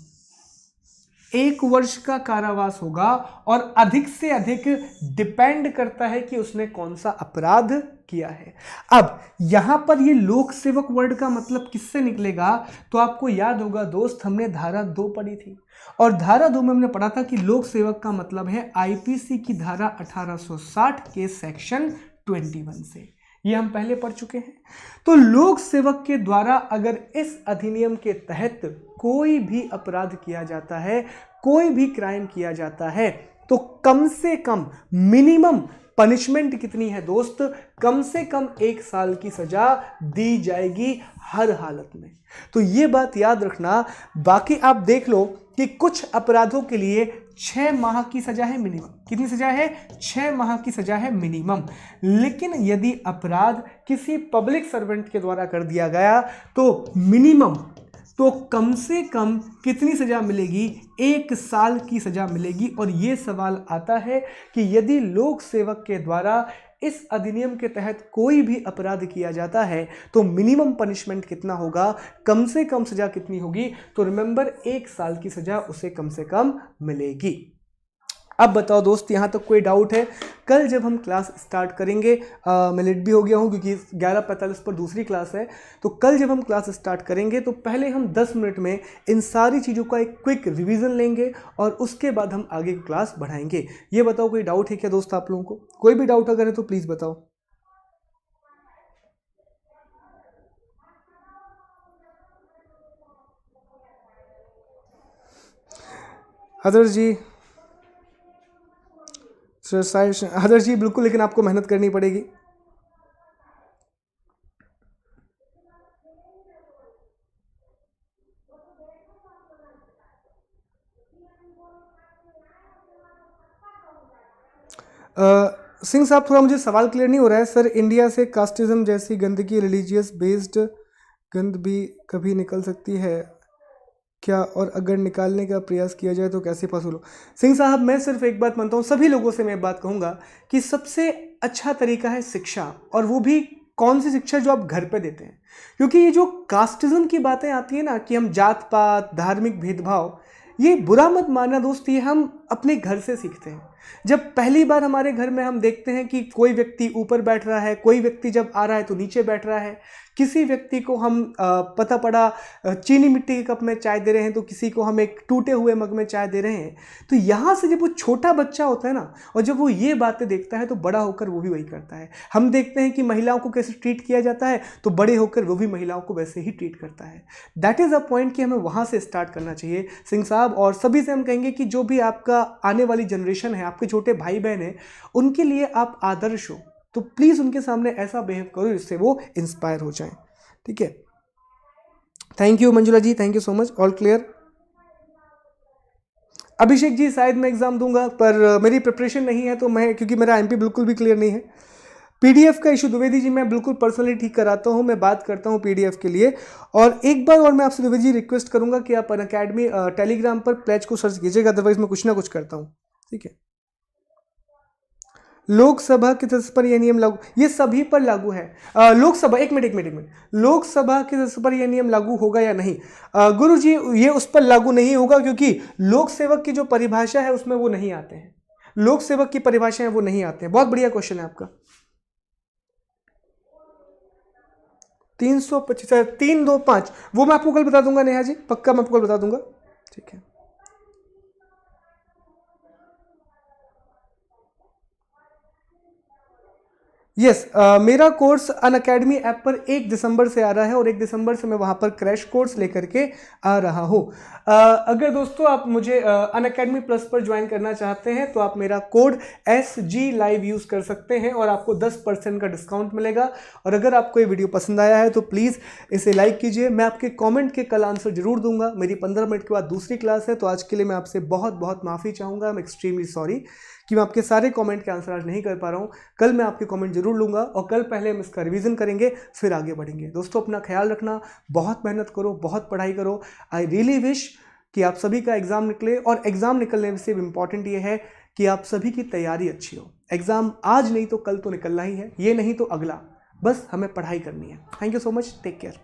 1 वर्ष का कारावास होगा और अधिक से अधिक डिपेंड करता है कि उसने कौन सा अपराध किया है। अब यहां पर ये लोक सेवक वर्ड का मतलब किससे निकलेगा? तो आपको याद होगा दोस्त, हमने धारा 2 पढ़ी थी और धारा 2 में हमने पढ़ा था कि लोक सेवक का मतलब है आईपीसी की धारा 1860 के सेक्शन 21 से, ये हम पहले पढ़ चुके हैं। तो लोक सेवक के द्वारा अगर इस अधिनियम के तहत कोई भी अपराध किया जाता है, कोई भी क्राइम किया जाता है, तो कम से कम मिनिमम पनिशमेंट कितनी है दोस्त? कम से कम 1 साल की सजा दी जाएगी हर हालत में। तो ये बात याद रखना। बाकी आप देख लो कि कुछ अपराधों के लिए 6 माह की सजा है मिनिमम। कितनी सजा है? 6 माह की सजा है मिनिमम। लेकिन यदि अपराध किसी पब्लिक सर्वेंट के द्वारा कर दिया गया तो मिनिमम, तो कम से कम कितनी सजा मिलेगी? 1 साल की सजा मिलेगी। और ये सवाल आता है कि यदि लोक सेवक के द्वारा इस अधिनियम के तहत कोई भी अपराध किया जाता है तो मिनिमम पनिशमेंट कितना होगा, कम से कम सजा कितनी होगी? तो रिमेंबर, 1 साल की सजा उसे कम से कम मिलेगी। अब बताओ दोस्त, यहाँ तक कोई डाउट है? कल जब हम क्लास स्टार्ट करेंगे, मैं लेट भी हो गया हूँ क्योंकि 11:45 पर दूसरी क्लास है, तो कल जब हम क्लास स्टार्ट करेंगे तो पहले हम 10 मिनट में इन सारी चीज़ों का एक क्विक रिवीजन लेंगे और उसके बाद हम आगे की क्लास बढ़ाएंगे। ये बताओ, कोई डाउट है क्या दोस्त आप लोगों को? कोई भी डाउट अगर है तो प्लीज़ बताओ। आदर्श जी बिल्कुल, लेकिन आपको मेहनत करनी पड़ेगी। सिंह साहब, थोड़ा मुझे सवाल क्लियर नहीं हो रहा है सर। इंडिया से कास्टिज्म जैसी गंदगी, रिलीजियस बेस्ड गंद भी कभी निकल सकती है क्या, और अगर निकालने का प्रयास किया जाए तो कैसे पॉसिबल हो? सिंह साहब, मैं सिर्फ एक बात मानता हूँ, सभी लोगों से मैं बात कहूँगा कि सबसे अच्छा तरीका है शिक्षा, और वो भी कौन सी शिक्षा, जो आप घर पे देते हैं। क्योंकि ये जो कास्टिज्म की बातें आती है ना, कि हम जात पात, धार्मिक भेदभाव, ये बुरा मत मानना दोस्त, ये हम अपने घर से सीखते हैं। जब पहली बार हमारे घर में हम देखते हैं कि कोई व्यक्ति ऊपर बैठ रहा है, कोई व्यक्ति जब आ रहा है तो नीचे बैठ रहा है, किसी व्यक्ति को हम पता पड़ा चीनी मिट्टी के कप में चाय दे रहे हैं, तो किसी को हम एक टूटे हुए मग में चाय दे रहे हैं, तो यहाँ से जब वो छोटा बच्चा होता है ना, और जब वो ये बातें देखता है, तो बड़ा होकर वो भी वही करता है। हम देखते हैं कि महिलाओं को कैसे ट्रीट किया जाता है, तो बड़े होकर वो भी महिलाओं को वैसे ही ट्रीट करता है। दैट इज़ अ पॉइंट कि हमें वहाँ से स्टार्ट करना चाहिए सिंह साहब। और सभी से हम कहेंगे कि जो भी आपका आने वाली जनरेशन है, आपके छोटे भाई बहन हैं, उनके लिए आप आदर्श हो, तो प्लीज़ उनके सामने ऐसा बिहेव करो जिससे वो इंस्पायर हो जाएं। ठीक है, thank you Manjula ji, thank you so much, all clear. Abhishek ji, शायद मैं एग्जाम दूंगा, पर मेरी प्रिपरेशन नहीं है, तो मैं, क्योंकि मेरा एमपी बिल्कुल भी क्लियर नहीं है। पीडीएफ का इशू द्विवेदी जी मैं बिल्कुल पर्सनली ठीक कराता हूं, मैं बात करता हूं पीडीएफ के लिए। और एक बार और मैं आपसे द्विवेदी जी रिक्वेस्ट करूंगा कि आप अनअकैडमी टेलीग्राम पर प्लेज को सर्च कीजिएगा, अदरवाइज मैं कुछ ना कुछ करता हूं। ठीक है, लोकसभा के सदस्य पर यह नियम लागू, ये सभी पर लागू है। लोकसभा, एक मिनट, लोकसभा के सदस्य पर यह नियम लागू होगा या नहीं? गुरु जी, ये उस पर लागू नहीं होगा, क्योंकि लोक सेवक की जो परिभाषा है उसमें वो नहीं आते हैं, लोक सेवक की परिभाषा है वो नहीं आते हैं। बहुत बढ़िया क्वेश्चन है आपका। 325, 325, वो मैं आपको कल बता दूंगा नेहा जी, पक्का मैं आपको कल बता दूंगा। ठीक है, यस, मेरा कोर्स अनअकैडमी ऐप पर 1 दिसंबर से आ रहा है, और 1 दिसंबर से मैं वहाँ पर क्रैश कोर्स लेकर के आ रहा हूँ। अगर दोस्तों आप मुझे अनअकैडमी प्लस पर ज्वाइन करना चाहते हैं, तो आप मेरा कोड SG लाइव यूज़ कर सकते हैं, और आपको 10% का डिस्काउंट मिलेगा। और अगर आपको ये वीडियो पसंद आया है तो प्लीज़ इसे लाइक कीजिए। मैं आपके कॉमेंट के कल आंसर जरूर दूंगा। मेरी 15 मिनट के बाद दूसरी क्लास है, तो आज के लिए मैं आपसे बहुत बहुत माफ़ी चाहूँगा। मैं एक्सट्रीमली सॉरी कि मैं आपके सारे कमेंट के आंसर आज नहीं कर पा रहा हूँ। कल मैं आपके कमेंट जरूर लूँगा, और कल पहले हम इसका रिवीजन करेंगे, फिर आगे बढ़ेंगे। दोस्तों, अपना ख्याल रखना, बहुत मेहनत करो, बहुत पढ़ाई करो। आई रियली विश कि आप सभी का एग्ज़ाम निकले, और एग्ज़ाम निकलने से इम्पॉर्टेंट ये है कि आप सभी की तैयारी अच्छी हो। एग्ज़ाम आज नहीं तो कल तो निकलना ही है, ये नहीं तो अगला, बस हमें पढ़ाई करनी है। Thank you so much, take care.